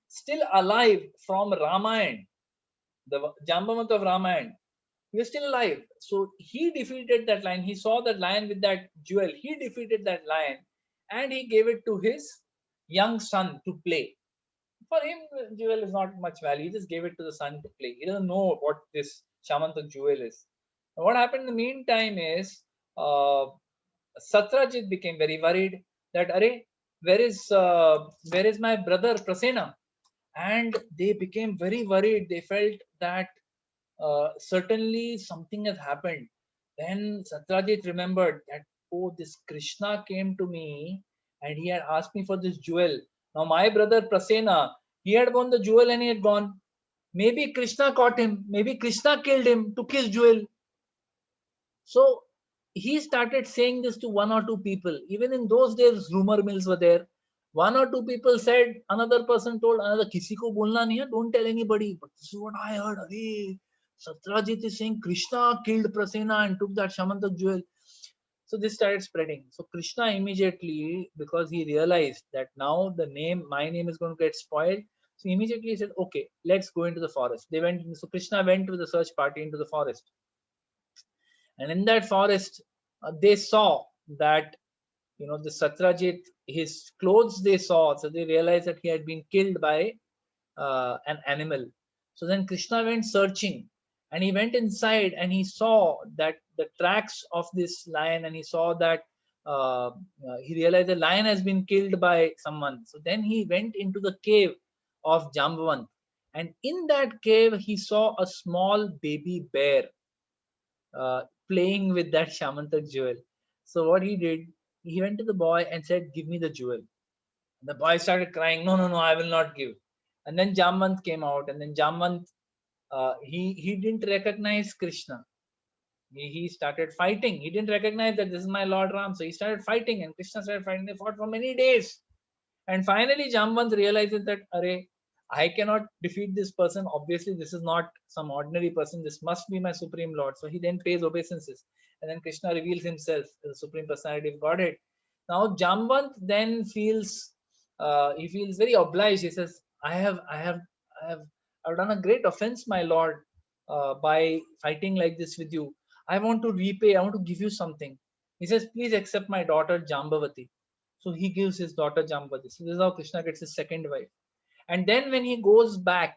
Speaker 1: still alive from Ramayana, the Jambavant of Ramayana, he was still alive. So he defeated that lion. He saw that lion with that jewel. He defeated that lion, and he gave it to his young son to play. For him, jewel is not much value. He just gave it to the son to play. He doesn't know what this Shamantak jewel is. And what happened in the meantime is uh, Satrajit became very worried that, Arey, where is my brother Prasena? And they became very worried. They felt that certainly something has happened. Then Satrajit remembered that, oh, this Krishna came to me and he had asked me for this jewel. Now, my brother Prasena, he had won the jewel and he had gone. Maybe Krishna caught him. Maybe Krishna killed him, took his jewel. So he started saying this to one or two people. Even in those days, rumor mills were there. One or two people said, another person told another, Kisi ko bolna nahi hai, don't tell anybody. But this is what I heard. Arey, Satrajit is saying Krishna killed Prasena and took that Shamantak jewel. So this started spreading. So Krishna immediately, because he realized that now my name is going to get spoiled. So immediately he said, okay, let's go into the forest. They went, so Krishna went with the search party into the forest. And in that forest, they saw that, the Satrajit, his clothes they saw, so they realized that he had been killed by an animal. So then Krishna went searching, and he went inside and he saw that the tracks of this lion, and he saw that he realized the lion has been killed by someone. So then he went into the cave of Jambavant, and in that cave he saw a small baby bear uh, playing with that Shamantak jewel. So what he did, he went to the boy and said, "Give me the jewel." The boy started crying, "No, no, no, I will not give." And then Jamvant came out, and then Jamvant, he didn't recognize Krishna. He started fighting. He didn't recognize that this is my Lord Ram, so he started fighting, and Krishna started fighting. They fought for many days, and finally Jamvant realizes that, "Arey, I cannot defeat this person. Obviously, this is not some ordinary person. This must be my Supreme Lord." So he then pays obeisances. And then Krishna reveals himself as the Supreme Personality of Godhead. Now Jamvant then he feels very obliged. He says, I have, I've done a great offense, my Lord, by fighting like this with you. I want to repay, I want to give you something. He says, please accept my daughter Jambavati. So he gives his daughter Jambavati. So this is how Krishna gets his second wife. And then when he goes back,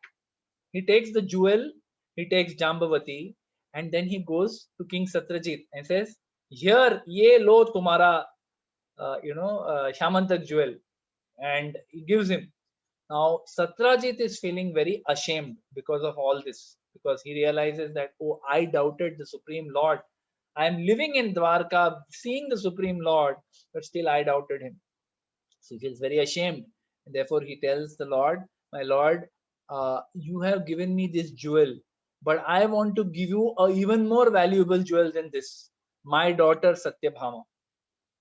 Speaker 1: he takes the jewel, he takes Jambavati, and then he goes to King Satrajit and says, "Here, ye lo tumara, Shamantak jewel," and he gives him. Now Satrajit is feeling very ashamed because of all this, because he realizes that, oh, I doubted the Supreme Lord. I'm living in Dwarka, seeing the Supreme Lord, but still I doubted him. So he feels very ashamed. And therefore he tells the Lord, my Lord, you have given me this jewel, but I want to give you a even more valuable jewel than this, my daughter Satyabhama.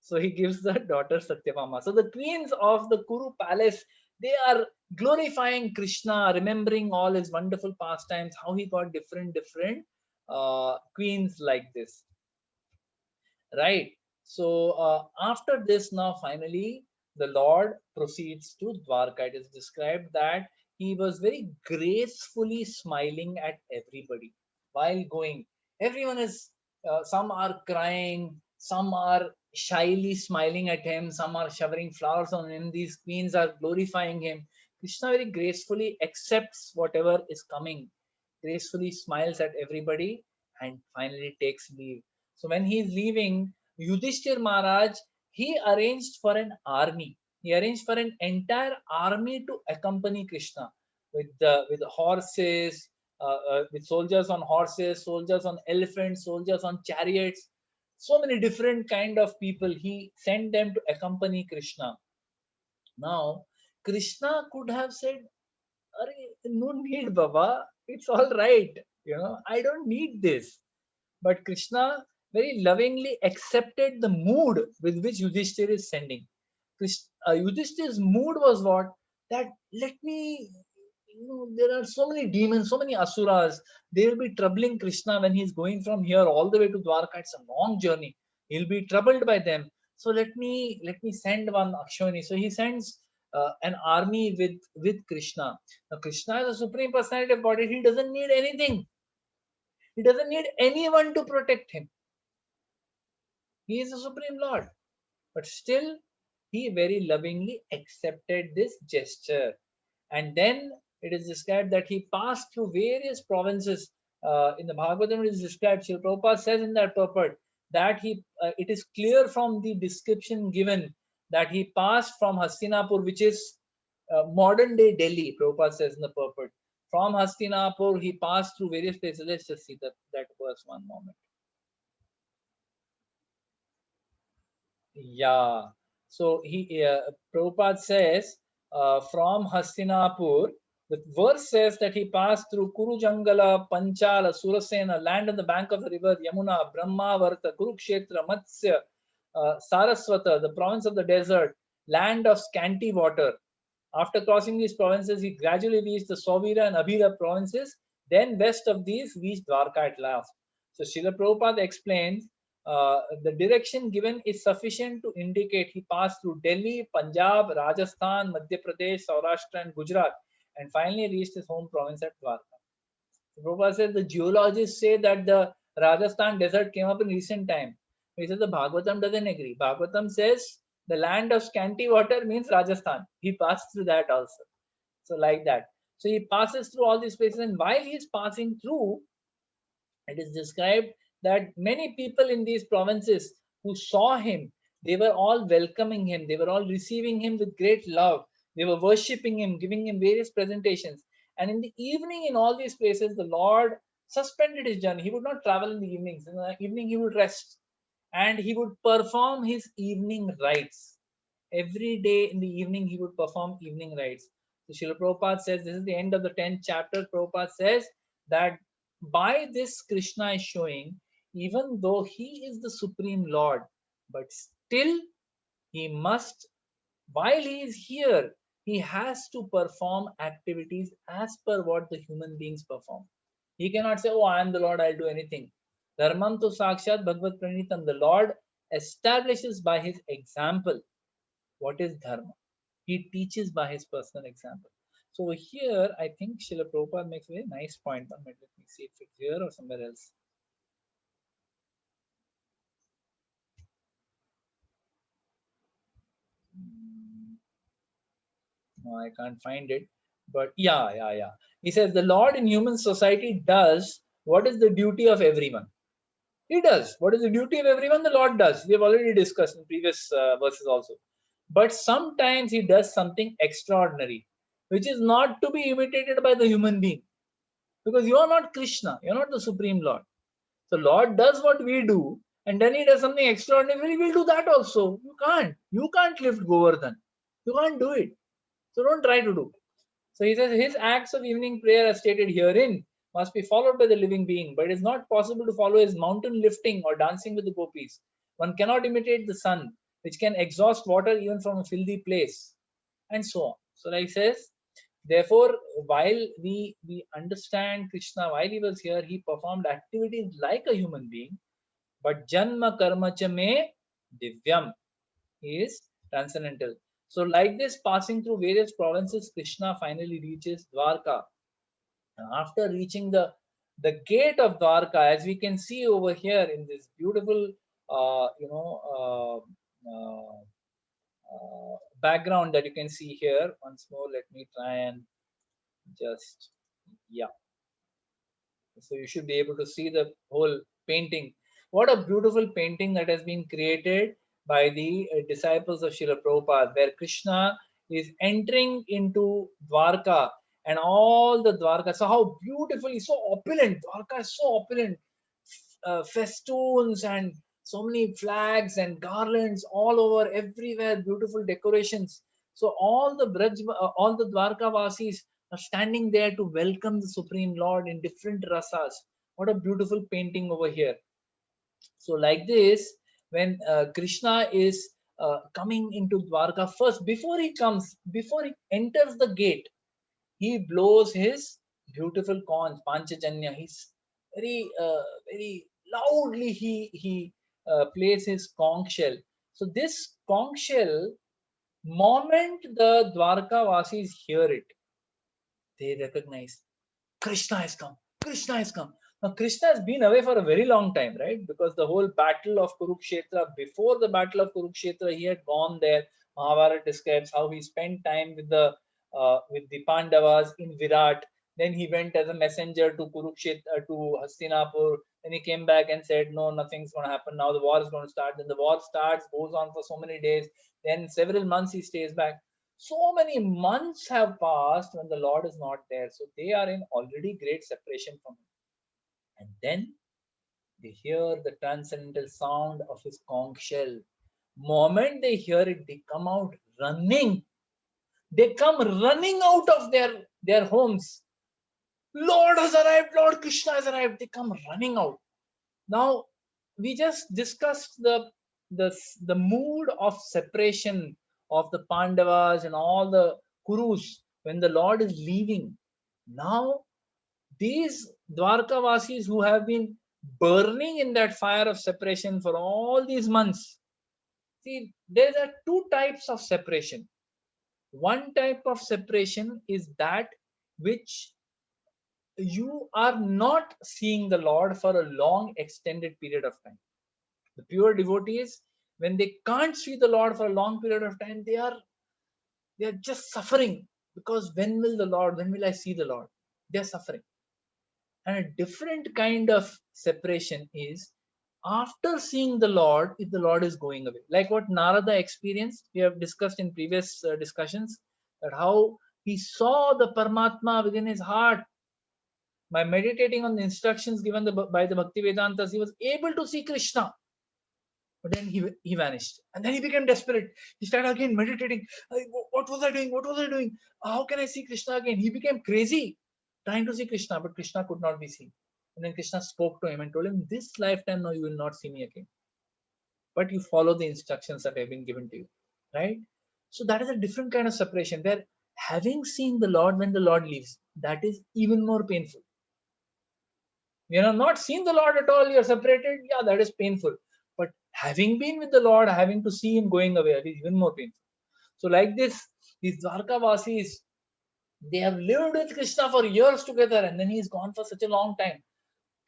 Speaker 1: So he gives the daughter Satyabhama. So the queens of the Kuru palace, they are glorifying Krishna, remembering all his wonderful pastimes, how he got different queens like this, right? So after this, now finally, the Lord proceeds to Dwarka. It is described that he was very gracefully smiling at everybody while going. Everyone is, some are crying, some are shyly smiling at him, some are showering flowers on him. These queens are glorifying him. Krishna very gracefully accepts whatever is coming, gracefully smiles at everybody, and finally takes leave. So when he is leaving, Yudhishthir Maharaj, he arranged for an army. He arranged for an entire army to accompany Krishna with horses, with soldiers on horses, soldiers on elephants, soldiers on chariots. So many different kind of people. He sent them to accompany Krishna. Now, Krishna could have said, no need, Baba. It's all right. I don't need this. But Krishna very lovingly accepted the mood with which Yudhishthir is sending. Yudhishthir's mood was what? That let me, there are so many demons, so many asuras. They will be troubling Krishna when he's going from here all the way to Dwarka. It's a long journey. He'll be troubled by them. So let me send one Akshoni. So he sends an army with Krishna. Now Krishna is a supreme personality of Godhead. He doesn't need anything. He doesn't need anyone to protect him. He is the Supreme Lord. But still, he very lovingly accepted this gesture. And then it is described that he passed through various provinces. In the Bhagavatam, it is described, Srila Prabhupada says in that purport, that it is clear from the description given that he passed from Hastinapur, which is modern day Delhi, Prabhupada says in the purport. From Hastinapur, he passed through various places. Let's just see that verse one moment. Yeah. So Prabhupada says, from Hastinapur, the verse says that he passed through Kurujangala, Panchala, Surasena, land on the bank of the river Yamuna, Brahmavarta, Kurukshetra, Matsya, Saraswata, the province of the desert, land of scanty water. After crossing these provinces, he gradually reached the Sauvira and Abhira provinces. Then west of these reached Dwarka at last. So Srila Prabhupada explains, the direction given is sufficient to indicate he passed through Delhi, Punjab, Rajasthan, Madhya Pradesh, Saurashtra, and Gujarat, and finally reached his home province at Dwarka. So Prabhupada says the geologists say that the Rajasthan desert came up in recent time. He says the Bhagavatam doesn't agree. Bhagavatam says the land of scanty water means Rajasthan. He passed through that also. So like that. So he passes through all these places, and while he is passing through, it is described that many people in these provinces who saw him, they were all welcoming him, they were all receiving him with great love, they were worshipping him, giving him various presentations. And in the evening, in all these places, the Lord suspended his journey. He would not travel in the evenings. In the evening, he would rest and he would perform his evening rites. Every day in the evening, he would perform evening rites. So Srila Prabhupada says, this is the end of the 10th chapter. Prabhupada says that by this Krishna is showing, even though he is the Supreme Lord, but still he must, while he is here, he has to perform activities as per what the human beings perform. He cannot say, oh, I am the Lord, I'll do anything. Dharmam tu sakshat bhagavad pranitam. The Lord establishes by his example what is dharma. He teaches by his personal example. So here, I think Srila Prabhupada makes a very nice point. Let me see if it's here or somewhere else. No, I can't find it. But yeah. He says the Lord in human society does what is the duty of everyone. He does. What is the duty of everyone? The Lord does. We have already discussed in previous verses also. But sometimes he does something extraordinary, which is not to be imitated by the human being. Because you are not Krishna, you're not the Supreme Lord. So Lord does what we do, and then he does something extraordinary. We will do that also. You can't. You can't lift Govardhan. You can't do it. So don't try to do. So he says his acts of evening prayer as stated herein must be followed by the living being, but it is not possible to follow his mountain lifting or dancing with the gopis. One cannot imitate the sun, which can exhaust water even from a filthy place, and so on. So like he says, therefore, while we understand Krishna, while he was here, he performed activities like a human being, but Janma Karma cha me Divyam. He is transcendental. So, like this, passing through various provinces, Krishna finally reaches Dwarka. And after reaching the gate of Dwarka, as we can see over here in this beautiful, uh, you know, background that you can see here. Once more, let me try and just, yeah. So you should be able to see the whole painting. What a beautiful painting that has been created by the disciples of Srila Prabhupada, where Krishna is entering into Dwarka and all the Dwarka. So how beautifully, so opulent. Dwarka is so opulent. Festoons and so many flags and garlands all over everywhere, beautiful decorations. So all the Dwarka Vasis are standing there to welcome the Supreme Lord in different rasas. What a beautiful painting over here. So like this, when Krishna is coming into Dwarka first, before he enters the gate, he blows his beautiful conch, Panchajanya. He's very loudly he plays his conch shell. So this conch shell, moment the Dwarka Vasis hear it, they recognize Krishna has come. Krishna has come. Now, Krishna has been away for a very long time, right? Because the whole battle of Kurukshetra, before the battle of Kurukshetra, he had gone there. Mahabharata describes how he spent time with the Pandavas in Virat. Then he went as a messenger to Kurukshetra, to Hastinapur. Then he came back and said, "No, nothing's going to happen. Now the war is going to start." Then the war starts, goes on for so many days. Then several months he stays back. So many months have passed when the Lord is not there. So they are in already great separation from him. And then they hear the transcendental sound of his conch shell. Moment they hear it, they come out running. They come running out of their homes. Lord has arrived, Lord Krishna has arrived. They come running out. Now, we just discussed the the mood of separation of the Pandavas and all the Kurus when the Lord is leaving. Now, these Dwarkavasis who have been burning in that fire of separation for all these months. See, there are two types of separation. One type of separation is that which you are not seeing the Lord for a long extended period of time. The pure devotees, when they can't see the Lord for a long period of time, they are just suffering, because when will I see the Lord? They're suffering. And a different kind of separation is after seeing the Lord, if the Lord is going away. Like what Narada experienced, we have discussed in previous discussions, that how he saw the Paramatma within his heart. By meditating on the instructions given by the Bhakti Vedantas, he was able to see Krishna. But then he vanished. And then he became desperate. He started again meditating. Like, what was I doing? What was I doing? How can I see Krishna again? He became crazy trying to see Krishna, but Krishna could not be seen. And then Krishna spoke to him and told him, "This lifetime, no, you will not see me again. But you follow the instructions that have been given to you." Right? So that is a different kind of separation, where having seen the Lord when the Lord leaves, that is even more painful. You have not seen the Lord at all, you're separated, yeah, that is painful. But having been with the Lord, having to see him going away, it is even more painful. So, like this, these Dwarkavasis, they have lived with Krishna for years together, and then he's gone for such a long time.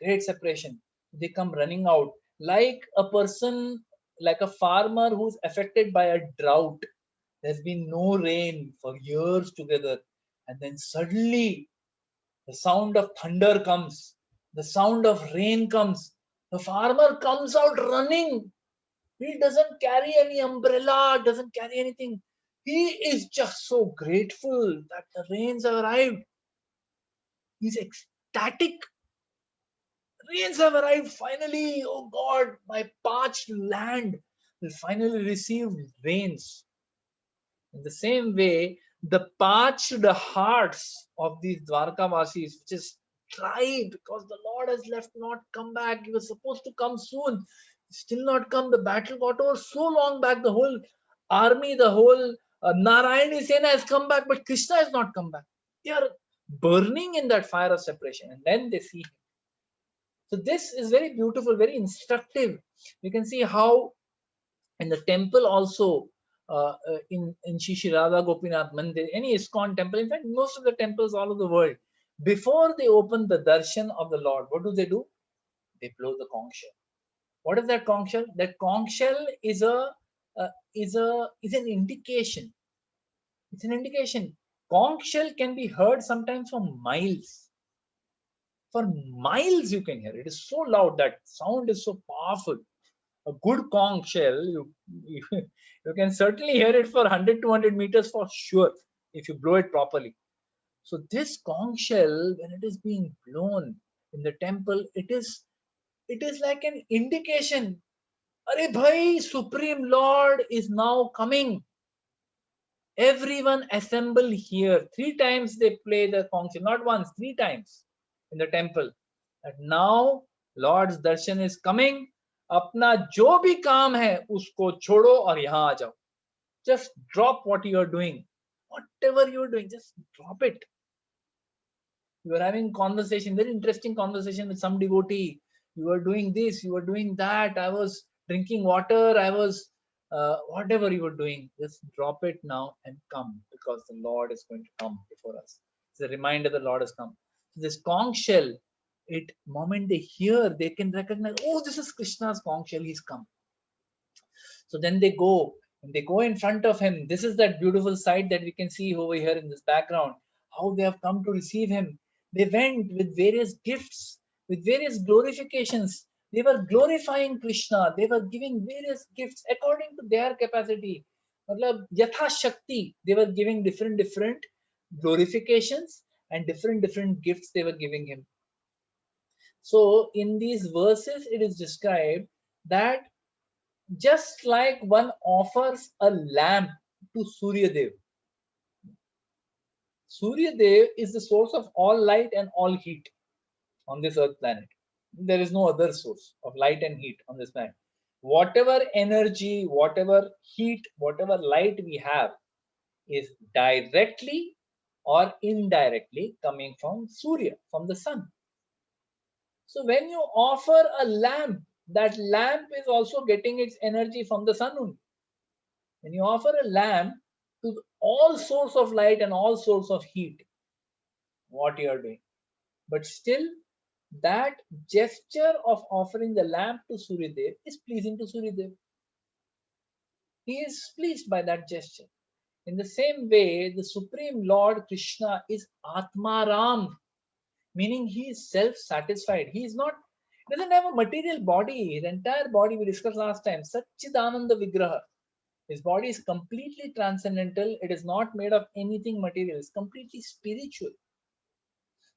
Speaker 1: Great separation. They come running out like a person, like a farmer who's affected by a drought. There's been no rain for years together, and then suddenly the sound of thunder comes, the sound of rain comes. The farmer comes out running. He doesn't carry any umbrella, doesn't carry anything. He is just so grateful that the rains have arrived. He's ecstatic. Rains have arrived finally. Oh God, my parched land will finally receive rains. In the same way, the parched hearts of these Dwarkavasis, which is dry because the Lord has left not come back. He was supposed to come soon, still not come. The battle got over so long back. The whole army, the whole Narayani Sena has come back, but Krishna has not come back. They are burning in that fire of separation, and then they see him. So this is very beautiful, very instructive. You can see how in the temple also, in Shri Radha Gopinath Mandir, any ISKCON temple, in fact, most of the temples all over the world, before they open the darshan of the Lord, what do? They blow the conch shell. What is that conch shell? That conch shell is an indication. It's an indication. Conch shell can be heard sometimes for miles. For miles you can hear. It is so loud. That sound is so powerful. A good conch shell, you, you can certainly hear it for 100, 200 meters for sure if you blow it properly. So this conch shell, when it is being blown in the temple, it is like an indication. Are bhai, Supreme Lord is now coming. Everyone assemble here. 3 times they play the conch shell, not once, 3 times in the temple. And now Lord's darshan is coming. अपना जो भी काम है उसको छोड़ो और यहाँ आ जाओ. Just drop what you are doing. Whatever you are doing, just drop it. You are having conversation, very interesting conversation with some devotee. You are doing this, you are doing that. I was drinking water, I was whatever you were doing, just drop it now and come, because the Lord is going to come before us. It's a reminder the Lord has come. So this conch shell, it moment they hear, they can recognize, oh, this is Krishna's conch shell, he's come. So then they go and they go in front of him. This is that beautiful sight that we can see over here in this background, how they have come to receive him. They went with various gifts, with various glorifications. They were glorifying Krishna. They were giving various gifts according to their capacity. Matlab, Yatha Shakti, they were giving different glorifications and different gifts they were giving him. So in these verses, it is described that just like one offers a lamp to Surya Dev. Surya Dev is the source of all light and all heat on this earth planet. There is no other source of light and heat on this planet. Whatever energy, whatever heat, whatever light we have is directly or indirectly coming from Surya, from the sun. So when you offer a lamp, that lamp is also getting its energy from the sun only. When you offer a lamp to all source of light and all source of heat, what you are doing. But still, that gesture of offering the lamp to Suryadev is pleasing to Suryadev. He is pleased by that gesture. In the same way, the Supreme Lord Krishna is Atmaram, meaning he is self-satisfied. He is not, doesn't have a material body. His entire body, we discussed last time, Satchidananda Vigraha. His body is completely transcendental. It is not made of anything material. It's completely spiritual.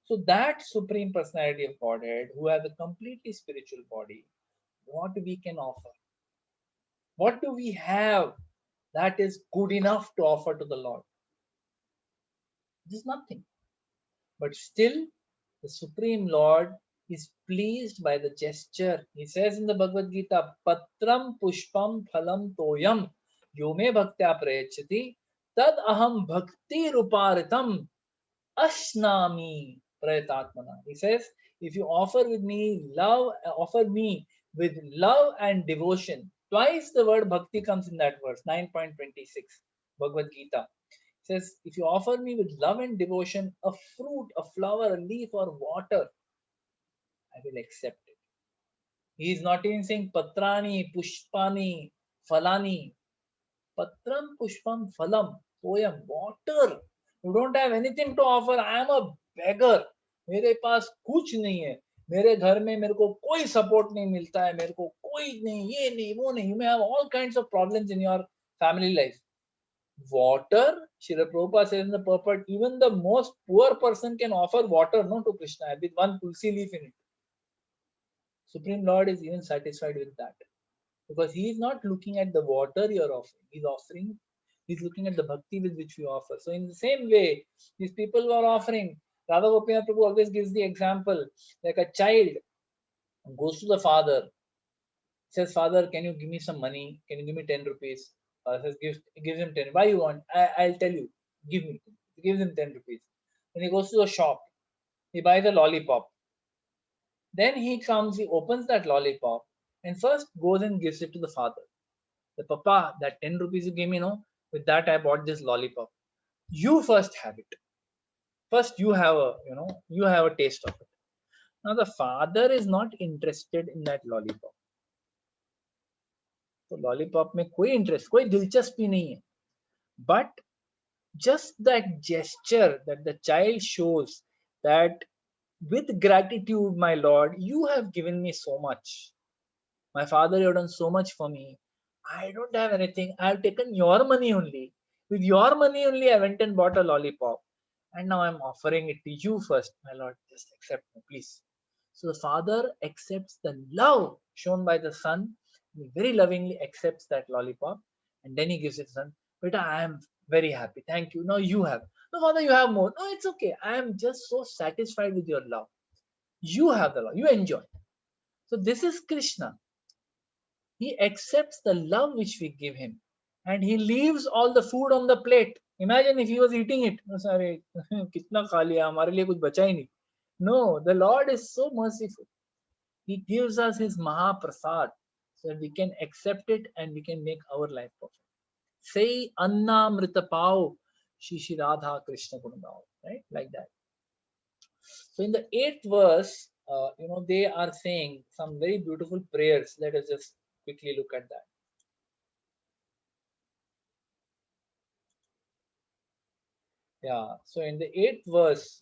Speaker 1: So that Supreme Personality of Godhead, who has a completely spiritual body, what we can offer? What do we have that is good enough to offer to the Lord? There's nothing. But still, the Supreme Lord is pleased by the gesture. He says in the Bhagavad Gita, Patram Pushpam Phalam Toyam Yome Bhaktya Prayachati Tad Aham Bhakti Ruparitam Ashnami Prayatatmana. He says, if you offer me with love and devotion. Twice the word bhakti comes in that verse, 9.26, Bhagavad Gita. It says, if you offer me with love and devotion a fruit, a flower, a leaf, or water, I will accept it. He is not even saying patrani, pushpani, falani. Patram, pushpam, phalam, poyam, water. You don't have anything to offer. I am a beggar. मेरे पास कुछ नहीं है. मेरे घर में मेरे को कोई सपोर्ट नहीं मिलता है. मेरे को कोई नहीं, ये नहीं, वो नहीं. You may have all kinds of problems in your family life. Water, Srila Prabhupada says in the purport, even the most poor person can offer water, no, to Krishna with one tulsi leaf in it. Supreme Lord is even satisfied with that, because he is not looking at the water you're offering. He's looking at the bhakti with which we offer. So in the same way, these people who are offering, Radha Gopinath Prabhu always gives the example, like a child goes to the father, says, Father, can you give me some money? Can you give me 10 rupees? Says, gives him 10. Why you want? I'll tell you. Give me. He gives him 10 rupees. Then he goes to a shop. He buys a lollipop. Then he comes, he opens that lollipop and first goes and gives it to the father. The papa, that 10 rupees you gave me, no, with that I bought this lollipop. You first have it. First you have you have a taste of it. Now the father is not interested in that lollipop. तो lollipop में कोई interest, कोई दिलचस्पी नहीं है. But just that gesture that the child shows, that with gratitude, my Lord, you have given me so much. My father, you have done so much for me. I don't have anything. I have taken your money only. With your money only, I went and bought a lollipop. And now I'm offering it to you first. My Lord, just accept me, please. So the father accepts the love shown by the son. He very lovingly accepts that lollipop. And then he gives it to son. Beta, I am very happy. Thank you. Now you have. No, father, you have more. No, it's okay. I am just so satisfied with your love. You have the love. You enjoy. So this is Krishna. He accepts the love which we give him, and he leaves all the food on the plate. Imagine if he was eating it. Sorry, kitna kha liya, hamare liye kuch bacha hi nahi. No, the Lord is so merciful. He gives us his Mahaprasad so that we can accept it and we can make our life perfect. Say Anna Mrita Pao, Shishi Radha Krishna Gunagao, right? Like that. So in the 8th verse, they are saying some very beautiful prayers. Let us just quickly look at that. Yeah. So in the 8th verse,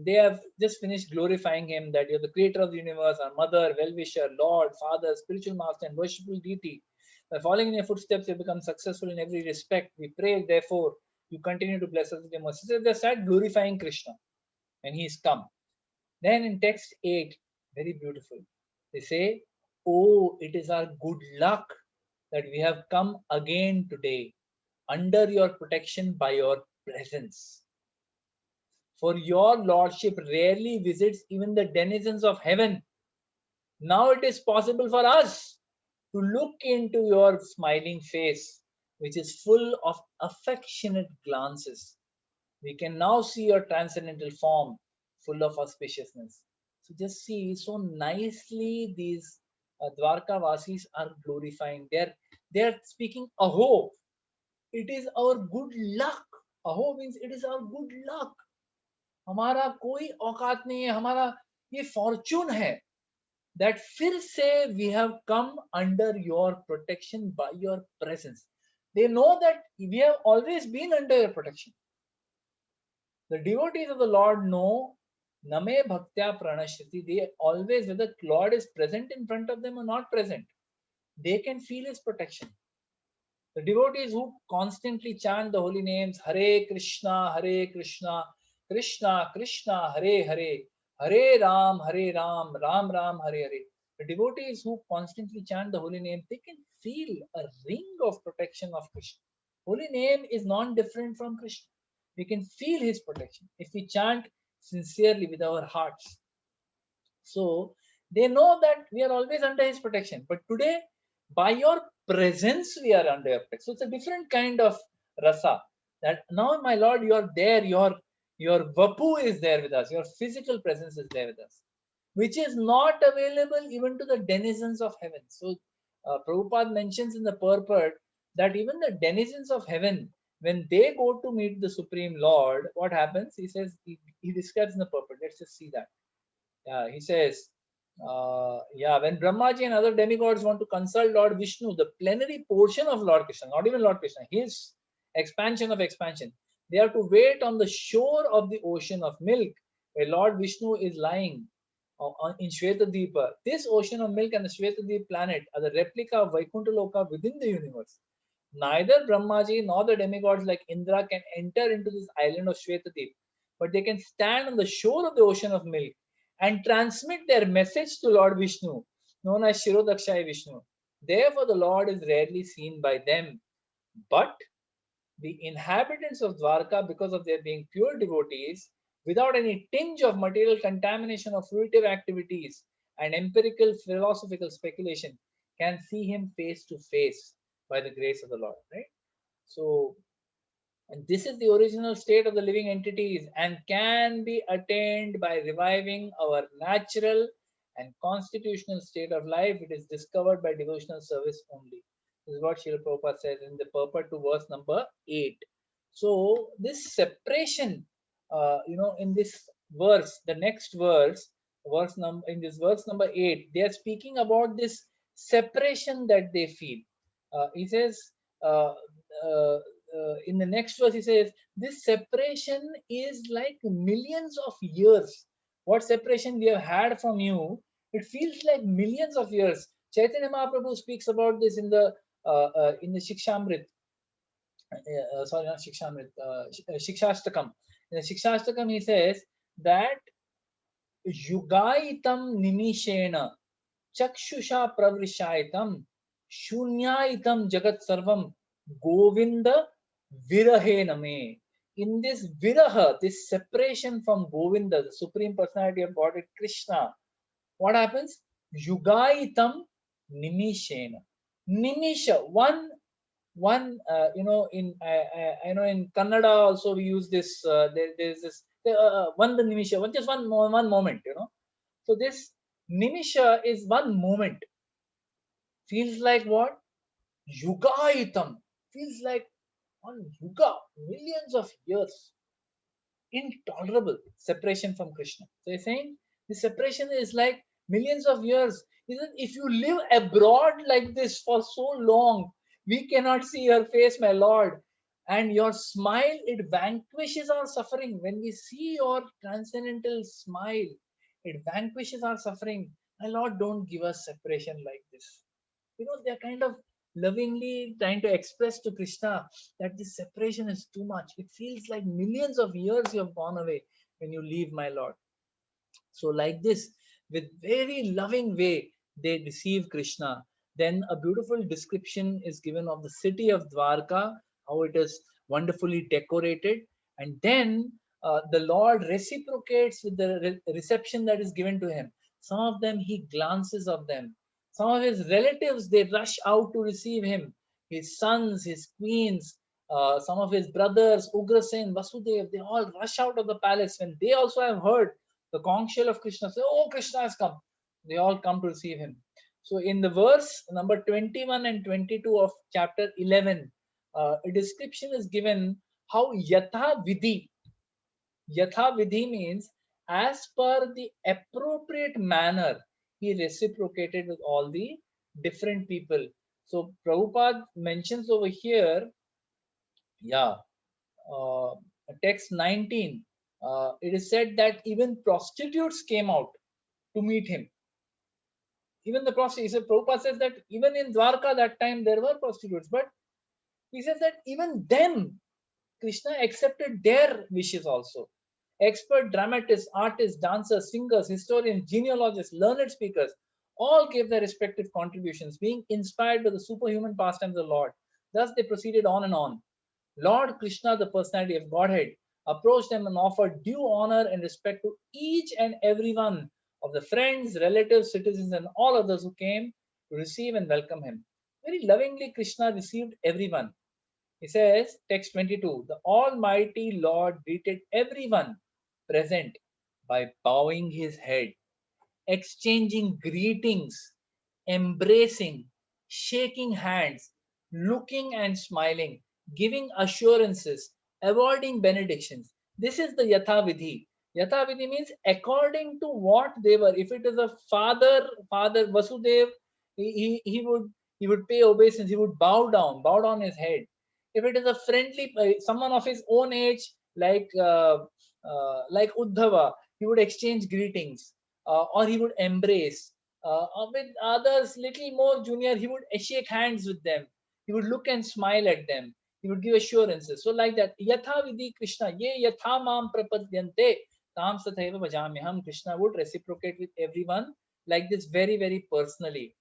Speaker 1: they have just finished glorifying him, that you're the creator of the universe, our mother, well-wisher, Lord, Father, spiritual master, and worshipful deity. By following in your footsteps, you become successful in every respect. We pray, therefore, you continue to bless us with your mercy. So they start glorifying Krishna, and he's come. Then in text 8, very beautiful, they say, oh, it is our good luck that we have come again today under your protection by your presence. For your lordship rarely visits even the denizens of heaven. Now it is possible for us to look into your smiling face, which is full of affectionate glances. We can now see your transcendental form, full of auspiciousness. So just see, so nicely these Dwarka Vasis are glorifying. They're speaking Aho. It is our good luck. Aho means it is our good luck. हमारा कोई औकात नहीं है, हमारा ये Fortune है that फिर से we have come under your protection by your presence. They know that we have always been under your protection. The devotees of the Lord know Name Bhaktya Pranashriti. They always, whether Lord is present in front of them or not present, they can feel his protection. The devotees who constantly chant the holy names Hare Krishna, Krishna Krishna, Hare Hare, Hare Ram, Ram Ram, Hare Hare. The devotees who constantly chant the holy name, they can feel a ring of protection of Krishna. Holy name is non-different from Krishna. We can feel his protection if we chant sincerely with our hearts. So they know that we are always under his protection. But today, by your presence, we are under your protection. So it's a different kind of rasa. That now, my Lord, you are there. Your vapu is there with us. Your physical presence is there with us, which is not available even to the denizens of heaven. So Prabhupada mentions in the purport that even the denizens of heaven, when they go to meet the Supreme Lord, what happens? He says, he describes in the purport. Let's just see that. He says, when Brahmaji and other demigods want to consult Lord Vishnu, the plenary portion of Lord Krishna, not even Lord Krishna, his expansion of expansion, they have to wait on the shore of the ocean of milk, where Lord Vishnu is lying in Shvetadeepa. This ocean of milk and the Shvetadeep planet are the replica of Vaikuntha Loka within the universe. Neither Brahmaji nor the demigods like Indra can enter into this island of Shvetadeep, but they can stand on the shore of the ocean of milk and transmit their message to Lord Vishnu, known as Shirodakshaya Vishnu. Therefore, the Lord is rarely seen by them. But the inhabitants of Dwarka, because of their being pure devotees, without any tinge of material contamination or fruitive activities and empirical philosophical speculation, can see him face to face by the grace of the Lord. Right? So, and this is the original state of the living entities and can be attained by reviving our natural and constitutional state of life. It is discovered by devotional service only. This is what Srila Prabhupada says in the purport to verse number 8. So this separation, in this verse, the next verse, in this verse number 8, they are speaking about this separation that they feel. He says, uh, uh, in the next verse, he says, this separation is like millions of years. What separation we have had from you, it feels like millions of years. Chaitanya Mahaprabhu speaks about this in the Shikshamrit. Sorry, not Shikshamrit, Shikshastakam. In the Shikshastakam, he says that Yugaitam nimishena chakshusha pravrishayitam shunyaitam jagat sarvam govinda virahena me. In this viraha, this separation from Govinda, the Supreme Personality of Godhead, Krishna, what happens? Yugaitam nimishena. Nimisha, I know in Kannada also we use this. There's this one the nimisha, just one moment. So this nimisha is one moment. Feels like what? Yugaitam. Feels like one yuga, millions of years. Intolerable separation from Krishna. So you're saying the separation is like millions of years. Isn't if you live abroad like this for so long, we cannot see your face, my Lord. And your smile, it vanquishes our suffering. When we see your transcendental smile, it vanquishes our suffering. My Lord, don't give us separation like this. They're kind of lovingly trying to express to Krishna that this separation is too much. It feels like millions of years you have gone away when you leave, my Lord. So, like this, with very loving way, they receive Krishna. Then a beautiful description is given of the city of Dwarka, how it is wonderfully decorated. And then the Lord reciprocates with the reception that is given to him. Some of them, he glances of them. Some of his relatives, they rush out to receive him. His sons, his queens, some of his brothers, Ugrasen, Vasudev, they all rush out of the palace when they also have heard the conch shell of Krishna. Say, oh, Krishna has come. They all come to receive him. So in the verse number 21 and 22 of chapter 11, a description is given how Yatha Vidhi. Yatha Vidhi means as per the appropriate manner, he reciprocated with all the different people. So Prabhupada mentions over here, yeah, uh, text 19, it is said that even prostitutes came out to meet him. Even the prostitutes, Prabhupada says that even in Dwarka that time there were prostitutes, but he says that even them, Krishna accepted their wishes also. Expert dramatists, artists, dancers, singers, historians, genealogists, learned speakers, all gave their respective contributions, being inspired by the superhuman pastimes of the Lord. Thus they proceeded on and on. Lord Krishna, the personality of Godhead, approached them and offered due honor and respect to each and every one of the friends, relatives, citizens, and all others who came to receive and welcome him. Very lovingly, Krishna received everyone. He says, text 22, the Almighty Lord greeted everyone present by bowing his head, exchanging greetings, embracing, shaking hands, looking and smiling, giving assurances, avoiding benedictions. This is the Yathavidhi. Yathavidhi means according to what they were. If it is a father Vasudev, he would pay obeisance, he would bow down his head. If it is a friendly someone of his own age, like Uddhava, he would exchange greetings, or he would embrace. With others, little more junior, he would shake hands with them. He would look and smile at them. He would give assurances. So, like that, Yatha Vidhi Krishna, ye yatha mam prapadyante, tam sathaiva bhajamyaham. Krishna would reciprocate with everyone like this, very, very personally.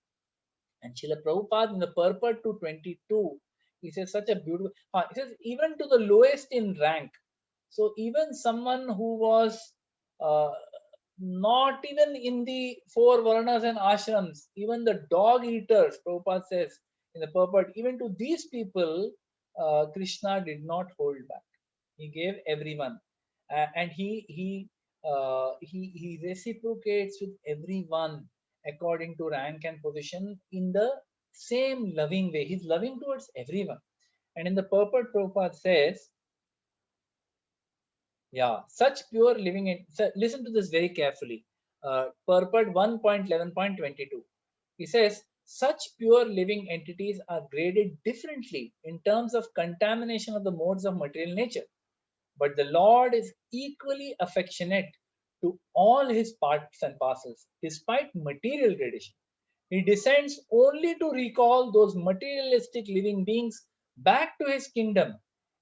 Speaker 1: And Srila Prabhupada in the purport 222, he says such a beautiful, he says even to the lowest in rank. So even someone who was uh, not even in the four varnas and ashrams, even the dog eaters, Prabhupada says in the purport, even to these people, Krishna did not hold back. He gave everyone, and he reciprocates with everyone according to rank and position in the same loving way. He's loving towards everyone. And in the purport, Prabhupada says, yeah, such pure living. So listen to this very carefully. Purport 1.11.22. He says, such pure living entities are graded differently in terms of contamination of the modes of material nature. But the Lord is equally affectionate to all his parts and parcels, despite material gradation. He descends only to recall those materialistic living beings back to his kingdom,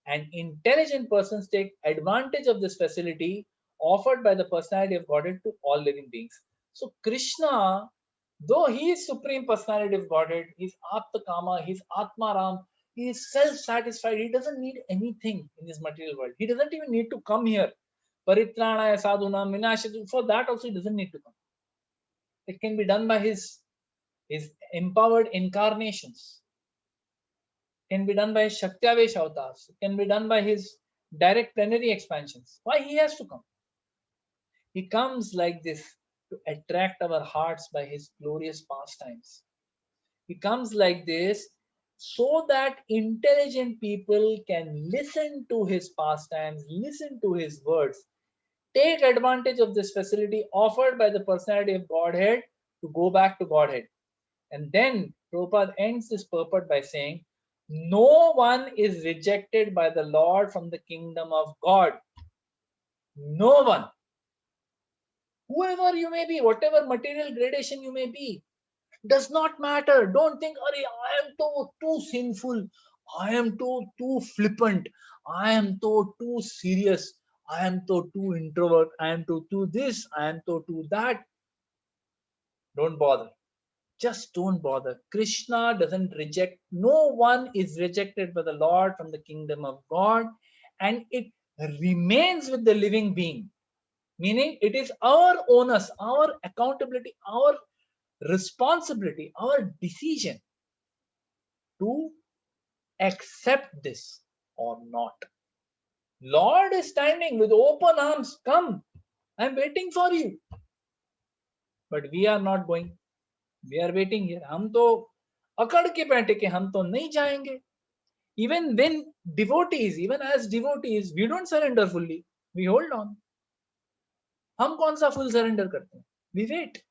Speaker 1: and intelligent persons take advantage of this facility offered by the personality of Godhead to all living beings. So, Krishna, though he is Supreme Personality of Godhead, he's Aptakama, he's Atmaram, he is self satisfied, he doesn't need anything in this material world. He doesn't even need to come here. Paritranaya sadhunam vinashati, for that also he doesn't need to come. It can be done by his empowered incarnations, can be done by his Shaktiavesh avatars, can be done by his direct plenary expansions. Why he has to come? He comes like this to attract our hearts by his glorious pastimes. He comes like this so that intelligent people can listen to his pastimes, listen to his words, take advantage of this facility offered by the personality of Godhead to go back to Godhead. And then Prabhupada ends this purport by saying, no one is rejected by the Lord from the kingdom of God. No one. Whoever you may be, whatever material gradation you may be, does not matter. Don't think, I am too sinful. I am too flippant. I am too serious. I am too introvert. I am too this. I am too that. Don't bother. Just don't bother. Krishna doesn't reject, no one is rejected by the Lord from the kingdom of God, and it remains with the living being. Meaning, it is our onus, our accountability, our responsibility, our decision to accept this or not. Lord is standing with open arms. Come, I'm waiting for you. But we are not going. We are waiting here. हम तो अकड़ के बैठे कि हम तो नहीं जाएंगे. Even when devotees, even as devotees, we don't surrender fully. We hold on. हम कौन सा full surrender करते हैं? We wait.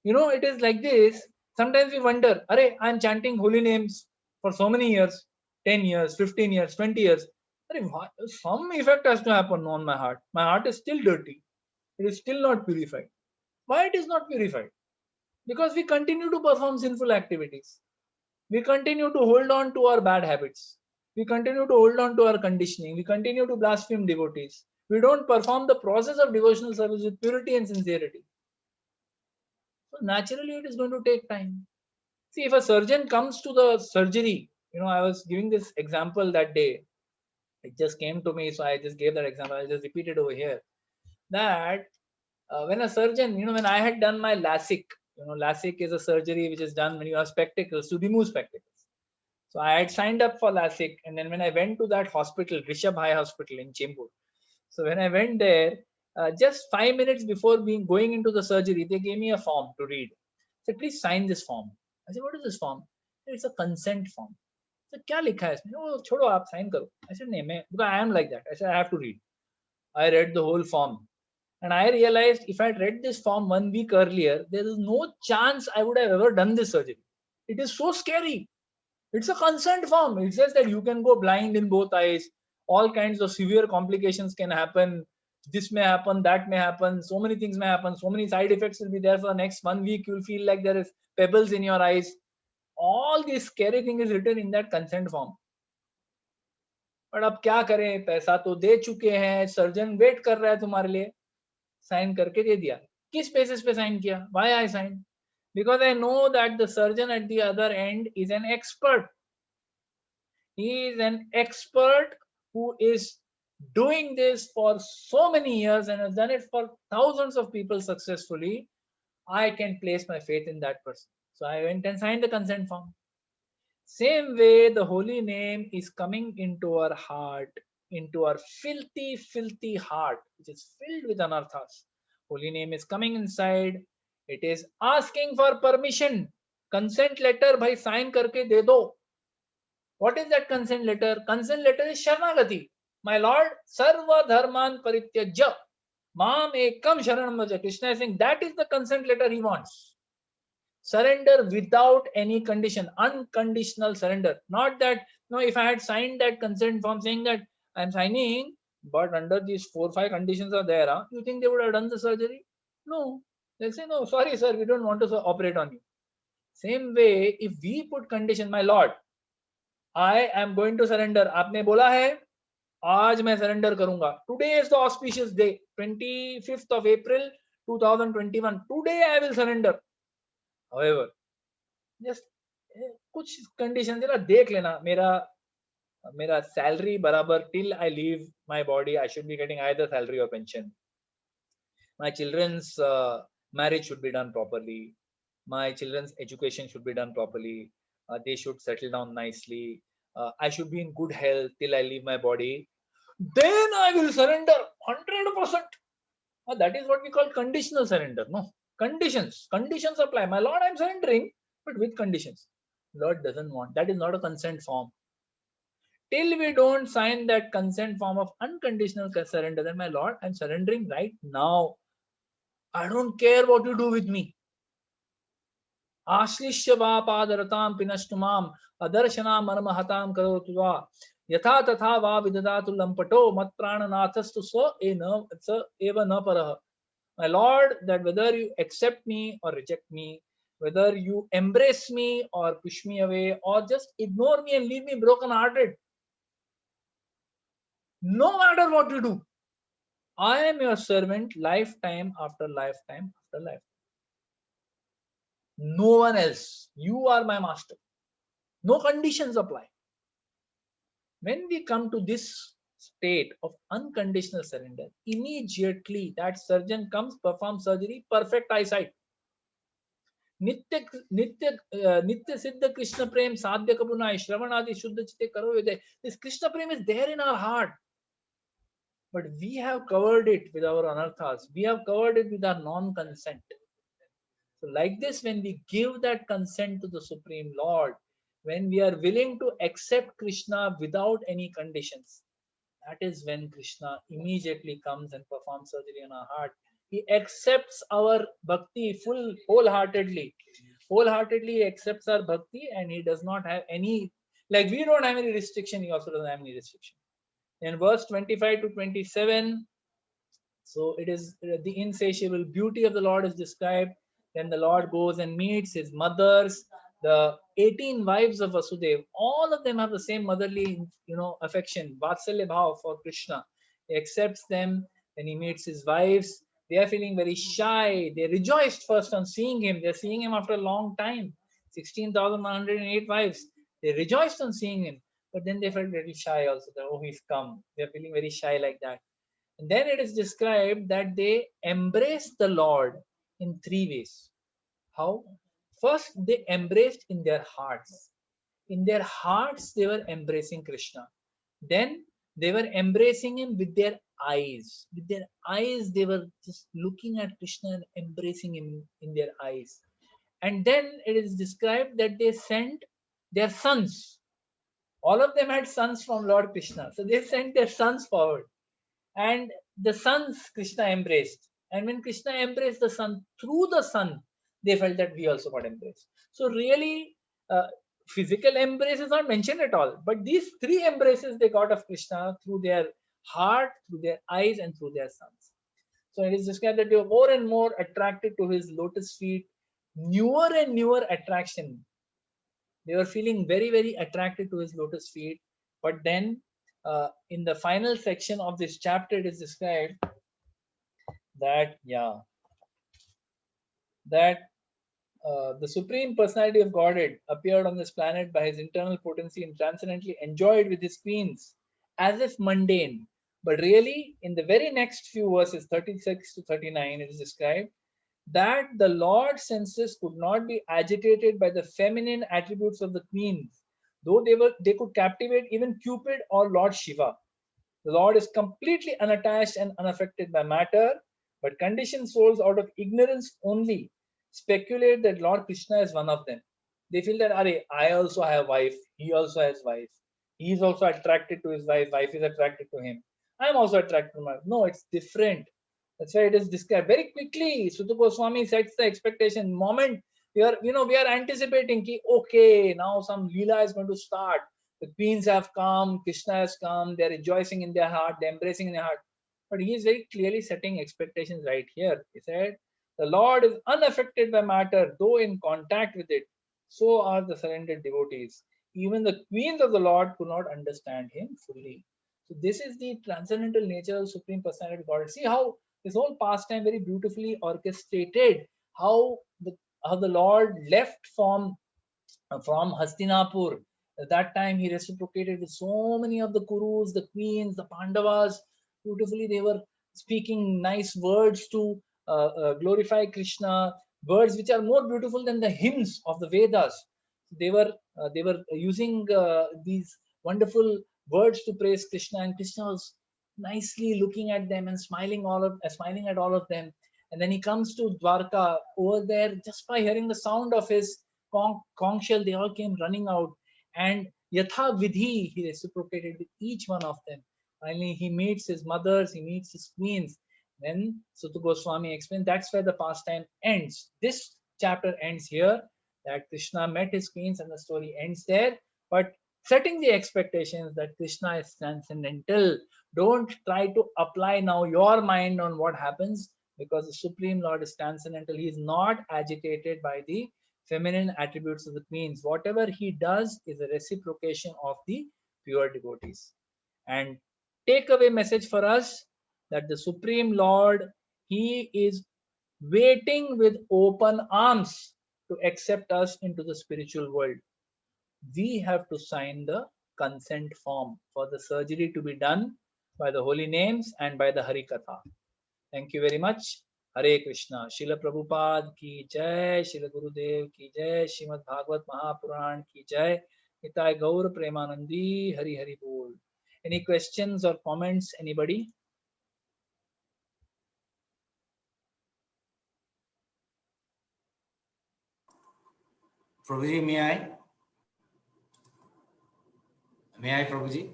Speaker 1: You know, it is like this. Sometimes we wonder, Arey, I'm chanting holy names for so many years, 10 years, 15 years, 20 years. Arey, some effect has to happen on my heart. My heart is still dirty. It is still not purified. Why it is not purified? Because we continue to perform sinful activities. We continue to hold on to our bad habits. We continue to hold on to our conditioning. We continue to blaspheme devotees. We don't perform the process of devotional service with purity and sincerity. So naturally, it is going to take time. See, if a surgeon comes to the surgery, I was giving this example that day. It just came to me, so I just gave that example. I just repeat it over here. That when a surgeon, when I had done my LASIK, LASIK is a surgery which is done when you have spectacles to remove spectacles. So I had signed up for LASIK, and then when I went to that hospital, Rishabh High Hospital in Chembur. So when I went there, just 5 minutes before going into the surgery, they gave me a form to read. They said, please sign this form. I said, what is this form? It's a consent form. I said, क्या लिखा है इसमें? Oh, छोड़ो आप sign करो. I said, नहीं, because I am like that. I said, I have to read. I read the whole form. And I realized if I had read this form 1 week earlier, there is no chance I would have ever done this surgery. It is so scary. It's a consent form. It says that you can go blind in both eyes. All kinds of severe complications can happen. This may happen, that may happen. So many things may happen. So many side effects will be there for the next 1 week. You'll feel like there is pebbles in your eyes. All this scary thing is written in that consent form. But अब क्या करें, पैसा तो दे चुके हैं, surgeon wait कर रहा है तुम्हारे लिए, साइन करके दे दिया। किस बेसिस पे साइन किया? Why I sign? Because I know that the surgeon at the other end is an expert. He is an expert who is doing this for so many years and has done it for thousands of people successfully. I can place my faith in that person. So I went and signed the consent form. Same way, the holy name is coming into our heart, into our filthy, filthy heart, which is filled with anarthas. Holy name is coming inside. It is asking for permission. Consent letter, bhai sign karke de do. What is that consent letter? Consent letter is Sharanagati. My Lord, Sarva Dharman Parityajya. Mam Ekam Sharanam Vaja. Krishna is saying that is the consent letter he wants. Surrender without any condition, unconditional surrender. Not that, no, if I had signed that consent form saying that I'm signing, but under these 4 5 conditions are there, huh? You think they would have done the surgery? No. They'll say, no, sorry, sir, we don't want to operate on you. Same way, if we put condition, my Lord, I am going to surrender. आपने बोला है आज मैं surrender करूंगा. Today is the auspicious day, 25th of April 2021. Today I will surrender. However, just कुछ condition जरा देख लेना. मेरा salary बराबर till I leave my body, I should be getting either salary or pension. My children's marriage should be done properly. My children's education should be done properly. They should settle down nicely. I should be in good health till I leave my body. Then I will surrender 100%. That is what we call conditional surrender. No conditions apply. My Lord, I'm surrendering, but with conditions. Lord doesn't want. That is not a consent form. Till we don't sign that consent form of unconditional surrender, then my Lord, I'm surrendering right now. I don't care what you do with me. आश्लिष्य वा पादरतां पिनष्टु माम अदर्शना मर्महतां करोतु वा यथा तथा वा विददातु लंपटो मत प्राणनाथस्तु स एव न परः. My Lord, that whether you accept me or reject me, whether you embrace me or push me away or just ignore me and leave me broken hearted, no matter what you do, I am your servant lifetime after lifetime after lifetime. No one else. You are my master. No conditions apply. When we come to this state of unconditional surrender, immediately that surgeon comes, performs surgery, perfect eyesight. Nitya Nitya Siddha Krishna Prem Sadhya Kapunai Shravanadi Shuddha Chitte Karo Vide. This Krishna Prem is there in our heart. But we have covered it with our anarthas. We have covered it with our non-consent. So like this, when we give that consent to the Supreme Lord, when we are willing to accept Krishna without any conditions, that is when Krishna immediately comes and performs surgery on our heart. He accepts our bhakti wholeheartedly. Wholeheartedly he accepts our bhakti and he does not have any, like we don't have any restriction, he also doesn't have any restriction. In verse 25 to 27, so it is the insatiable beauty of the Lord is described. Then the Lord goes and meets his mothers, the 18 wives of Vasudev. All of them have the same motherly, affection, Vatsalya Bhav for Krishna. He accepts them. Then he meets his wives. They are feeling very shy. They rejoiced first on seeing him. They're seeing him after a long time. 16,108 wives. They rejoiced on seeing him. But then they felt very shy also. That, oh, he's come. They're feeling very shy like that. And then it is described that they embraced the Lord in 3 ways. How? First, they embraced in their hearts. In their hearts, they were embracing Krishna. Then they were embracing him with their eyes. With their eyes, they were just looking at Krishna and embracing him in their eyes. And then it is described that they sent their sons. All of them had sons from Lord Krishna. So they sent their sons forward. And the sons Krishna embraced. And when Krishna embraced the son, through the son, they felt that we also got embraced. So really, physical embrace is not mentioned at all. But these 3 embraces they got of Krishna through their heart, through their eyes, and through their sons. So it is described that they were more and more attracted to his lotus feet, newer and newer attraction. They were feeling very, very attracted to his lotus feet. But then in the final section of this chapter, it is described that the Supreme Personality of Godhead appeared on this planet by his internal potency and transcendently enjoyed with his queens as if mundane. But really, in the very next few verses, 36 to 39, it is described that the Lord's senses could not be agitated by the feminine attributes of the queens, though they could captivate even Cupid or Lord Shiva. The Lord is completely unattached and unaffected by matter, but conditioned souls out of ignorance only speculate that Lord Krishna is one of them. They feel that, I also have wife, he also has wife. He is also attracted to his wife is attracted to him. I am also attracted to my wife. No, it's different. That's why it is described very quickly. Suta Goswami sets the expectation. Moment we are anticipating ki, okay, now some Leela is going to start. The queens have come, Krishna has come, they're rejoicing in their heart, they're embracing in their heart. But he is very clearly setting expectations right here. He said, the Lord is unaffected by matter, though in contact with it. So are the surrendered devotees. Even the queens of the Lord could not understand him fully. So this is the transcendental nature of Supreme Personality of Godhead. See how this whole pastime very beautifully orchestrated. How the Lord left from Hastinapur. At that time, he reciprocated with so many of the Kurus, the queens, the Pandavas. Beautifully, they were speaking nice words to glorify Krishna, words which are more beautiful than the hymns of the Vedas. They were using these wonderful words to praise Krishna, and Krishna was nicely looking at them and smiling at all of them. And then he comes to Dwarka. Over there, just by hearing the sound of his conch shell, they all came running out. And Yatha Vidhi, he reciprocated with each one of them. Finally, he meets his mothers, he meets his queens. Then Suta Goswami explains that's where the pastime ends. This chapter ends here, that Krishna met his queens and the story ends there. But setting the expectations that Krishna is transcendental, don't try to apply now your mind on what happens, because the Supreme Lord is transcendental. He is not agitated by the feminine attributes of the queens. Whatever he does is a reciprocation of the pure devotees. And takeaway message for us, that the Supreme Lord, he is waiting with open arms to accept us into the spiritual world. We have to sign the consent form for the surgery to be done by the holy names and by the Hari Katha. Thank you very much. Hare Krishna. Srila Prabhupada ki jai, Srila Gurudev ki jai, Srimad Bhagavad Mahapuran ki jai, Nitai Gaur Premanandi, Hari Hari Bol. Any questions or comments, anybody?
Speaker 2: Prabhuji, may I? May I, Prabhuji?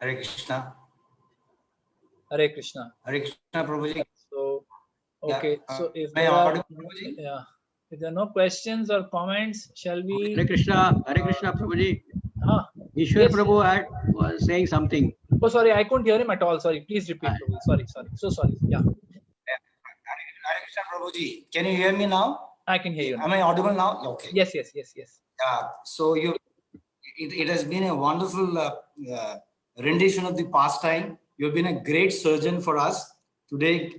Speaker 2: Hare Krishna.
Speaker 1: Hare Krishna.
Speaker 2: Hare Krishna, Prabhuji.
Speaker 1: So, okay.
Speaker 2: Yeah,
Speaker 1: So if
Speaker 2: may
Speaker 1: there
Speaker 2: I
Speaker 1: are,
Speaker 2: Prabhuji?
Speaker 1: if there are no questions or comments, shall we?
Speaker 3: Hare Krishna, Prabhuji. Ishwar
Speaker 1: Yes,
Speaker 3: Prabhu was saying something.
Speaker 1: Oh, sorry, I couldn't hear him at all. Sorry, please repeat, Prabhu. Sorry. So sorry. Yeah.
Speaker 2: Hare Krishna, Prabhuji. Can you hear me now?
Speaker 1: I can hear you now.
Speaker 2: Am I audible now? Okay.
Speaker 1: Yes.
Speaker 2: So it has been a wonderful rendition of the pastime. You've been a great surgeon for us today,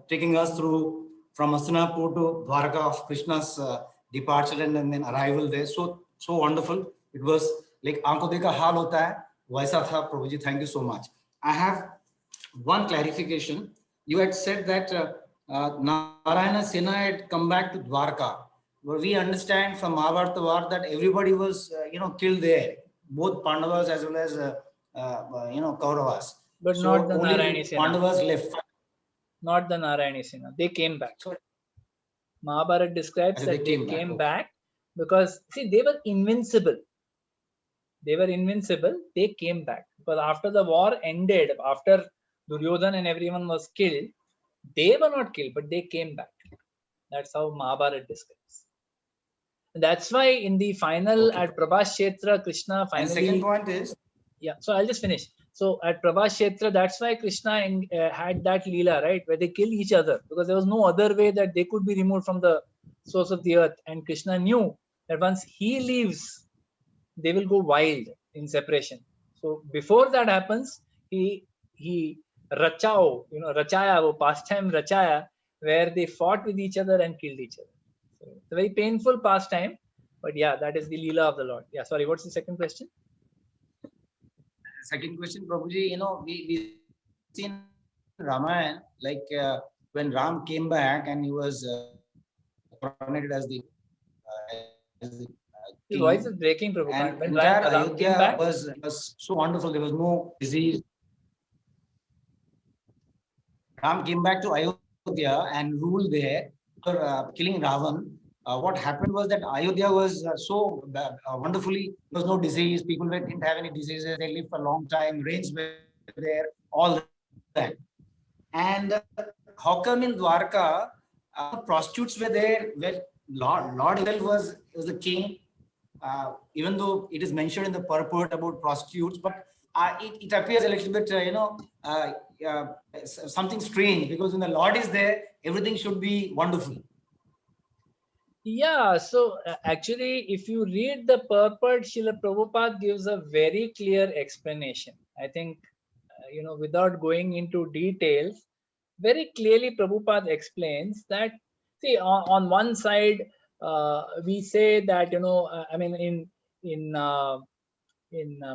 Speaker 2: taking us through from Hastinapur to Dwarka of Krishna's departure and then arrival there. So wonderful. It was like aanko dekha haal hota hai, waisa tha. Prabhuji, thank you so much. I have one clarification. You had said that Narayana Sena had come back to Dwarka. But we understand from Mahabharata War that everybody was, killed there, both Pandavas as well as, Kauravas.
Speaker 1: But
Speaker 2: so
Speaker 1: not the
Speaker 2: only
Speaker 1: Narayani Sena.
Speaker 2: Pandavas left.
Speaker 1: Not the Narayani Sena. They came back. Sorry. Mahabharata describes that they came back because, see, they were invincible. They came back. Because after the war ended, after Duryodhan and everyone was killed, they were not killed, but they came back. That's how Mahabharata describes. That's why in the final at Prabhashetra, Krishna finally.
Speaker 2: And second point is.
Speaker 1: Yeah, so I'll just finish. So at Prabhashetra, that's why Krishna had that Leela, right, where they kill each other, because there was no other way that they could be removed from the source of the earth. And Krishna knew that once he leaves, they will go wild in separation. So before that happens, he rachao, rachaya, wo pastime rachaya, where they fought with each other and killed each other. So it's a very painful pastime, but yeah, that is the Leela of the Lord. Yeah, sorry, what's the second question?
Speaker 2: Second question, Prabhuji, we see in Ramayana, like when Ram came back and he was coronated as the king.
Speaker 1: Your voice is breaking, Prabhupada.
Speaker 2: And
Speaker 1: When
Speaker 2: entire
Speaker 1: Ram came
Speaker 2: Ayodhya
Speaker 1: back,
Speaker 2: was so wonderful. There was no disease. Ram came back to Ayodhya and ruled there for killing Ravan. What happened was that Ayodhya was so wonderfully, there was no disease. People didn't have any diseases. They lived for a long time. Rains were there, all that. And how come in Dwarka, prostitutes were there, where Lord himself was the king, even though it is mentioned in the purport about prostitutes, but it appears a little bit, something strange, because when the Lord is there, everything should be wonderful.
Speaker 1: yeah, so actually, if you read the purport, Srila Prabhupada gives a very clear explanation. I think, without going into details, very clearly Prabhupada explains that, see, on one side, we say that, in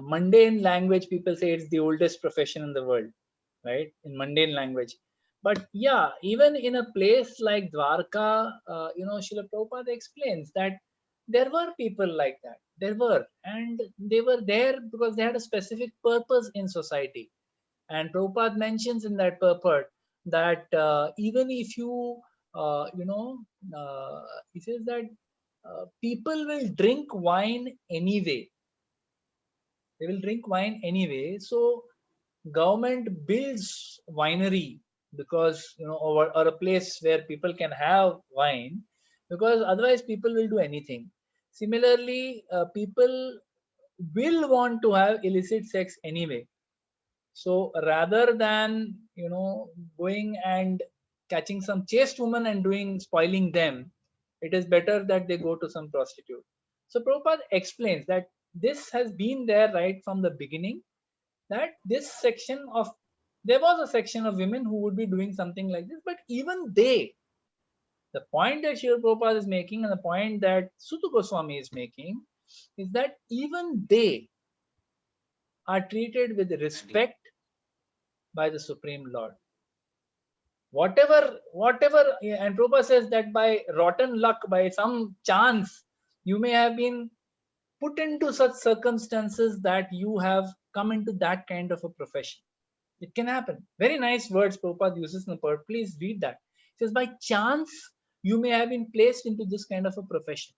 Speaker 1: mundane language, people say it's the oldest profession in the world, right? In mundane language. But yeah, even in a place like Dwarka, Srila Prabhupada explains that there were people like that. There were, and they were there because they had a specific purpose in society. And Prabhupada mentions in that purport that even if you, he says that people will drink wine anyway. They will drink wine anyway. So government builds winery because, or a place where people can have wine, because otherwise people will do anything. Similarly, people will want to have illicit sex anyway. So rather than, going and catching some chaste woman and spoiling them, it is better that they go to some prostitute. So Prabhupada explains that this has been there right from the beginning, that there was a section of women who would be doing something like this, but even the point that Srila Prabhupada is making and the point that Suta Goswami is making is that even they are treated with respect by the Supreme Lord. Whatever, and Prabhupada says that by rotten luck, by some chance, you may have been put into such circumstances that you have come into that kind of a profession. It can happen. Very nice words Prabhupada uses in the Purport. Please read that. It says, by chance, you may have been placed into this kind of a profession.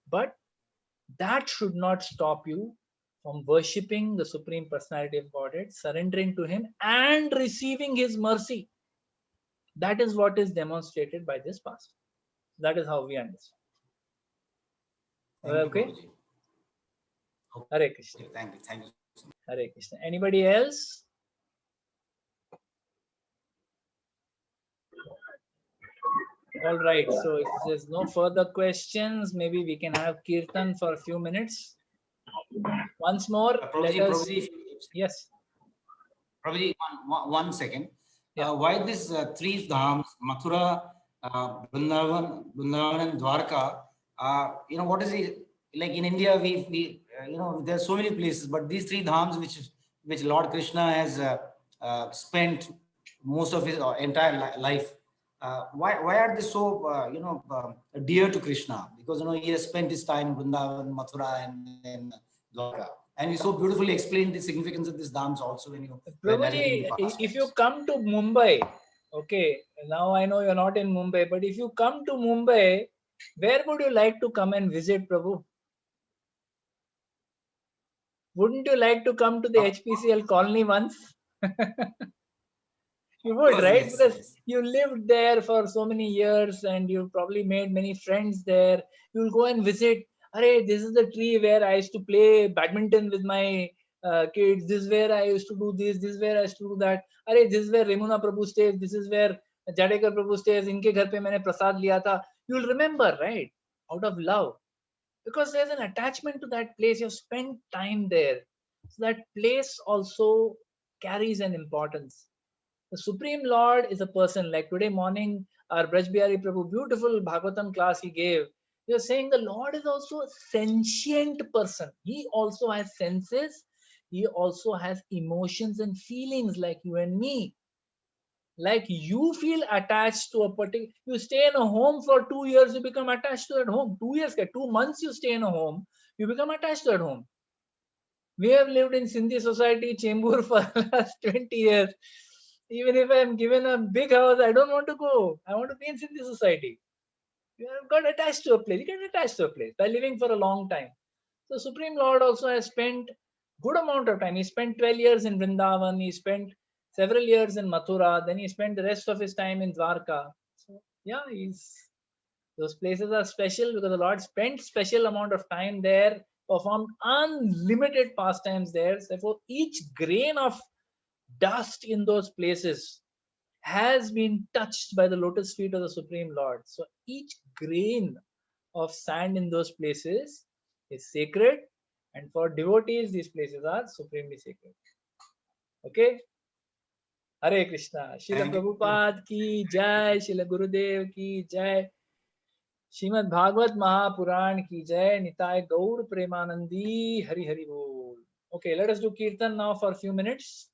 Speaker 1: But that should not stop you from worshipping the Supreme Personality of Godhead, surrendering to Him, and receiving His mercy. That is what is demonstrated by this past. That is how we understand. Okay? Hare Krishna.
Speaker 2: Thank you.
Speaker 1: Hare Krishna. Anybody else? All right. So if there's no further questions, maybe we can have Kirtan for a few minutes. Once more,
Speaker 2: Prabhuji,
Speaker 1: yes.
Speaker 2: Prabhuji, one second.
Speaker 1: Yeah.
Speaker 2: Why these three dhams, Mathura, Vrindavan, and Dwarka? What is it? Like in India, we there are so many places, but these three dhams, which Lord Krishna has spent most of his entire life. Why are they so dear to Krishna? Because he has spent his time in Vrindavan, Mathura, and Dwarka. And you so beautifully explained the significance of these dhams also when you were narrating the past.
Speaker 1: If you come to Mumbai, okay, now I know you're not in Mumbai, but if you come to Mumbai, where would you like to come and visit, Prabhu? Wouldn't you like to come to the HPCL colony once? You would, right?
Speaker 2: Yes,
Speaker 1: because
Speaker 2: yes.
Speaker 1: You lived there for so many years and you probably made many friends there. You'll go and visit. Arey, this is the tree where I used to play badminton with my kids. This is where I used to do this. This is where I used to do that. Arey, this is where Remuna Prabhu stays. This is where Jadekar Prabhu stays. Inke ghar pe maine prasad liya tha. You'll remember, right? Out of love. Because there's an attachment to that place. You've spent time there. So that place also carries an importance. The Supreme Lord is a person. Like today morning, our Braj Bihari Prabhu, beautiful Bhagavatam class he gave. He was saying the Lord is also a sentient person. He also has senses. He also has emotions and feelings like you and me. Like you feel attached to a particular, you stay in a home for 2 years, you become attached to that home. 2 years, 2 months you stay in a home, you become attached to that home. We have lived in Sindhi society, Chembur, for the last 20 years. Even if I'm given a big house, I don't want to go. I want to be in Sindhi society. You have got attached to a place. You get attached to a place by living for a long time. So Supreme Lord also has spent good amount of time. He spent 12 years in Vrindavan. He spent several years in Mathura. Then he spent the rest of his time in Dwarka. So yeah, those places are special because the Lord spent special amount of time there, performed unlimited pastimes there. Therefore, each grain of dust in those places has been touched by the lotus feet of the Supreme Lord. So each grain of sand in those places is sacred, and for devotees, these places are supremely sacred. Okay? Hare Krishna. Srila
Speaker 2: Thank you.
Speaker 1: Prabhupada ki jai, Srila Gurudev ki jai, Shrimad Bhagavad Mahapuran ki jai, Nitai Gaur Premanandi, Hari Hari Bol. Okay, let us do Kirtan now for a few minutes.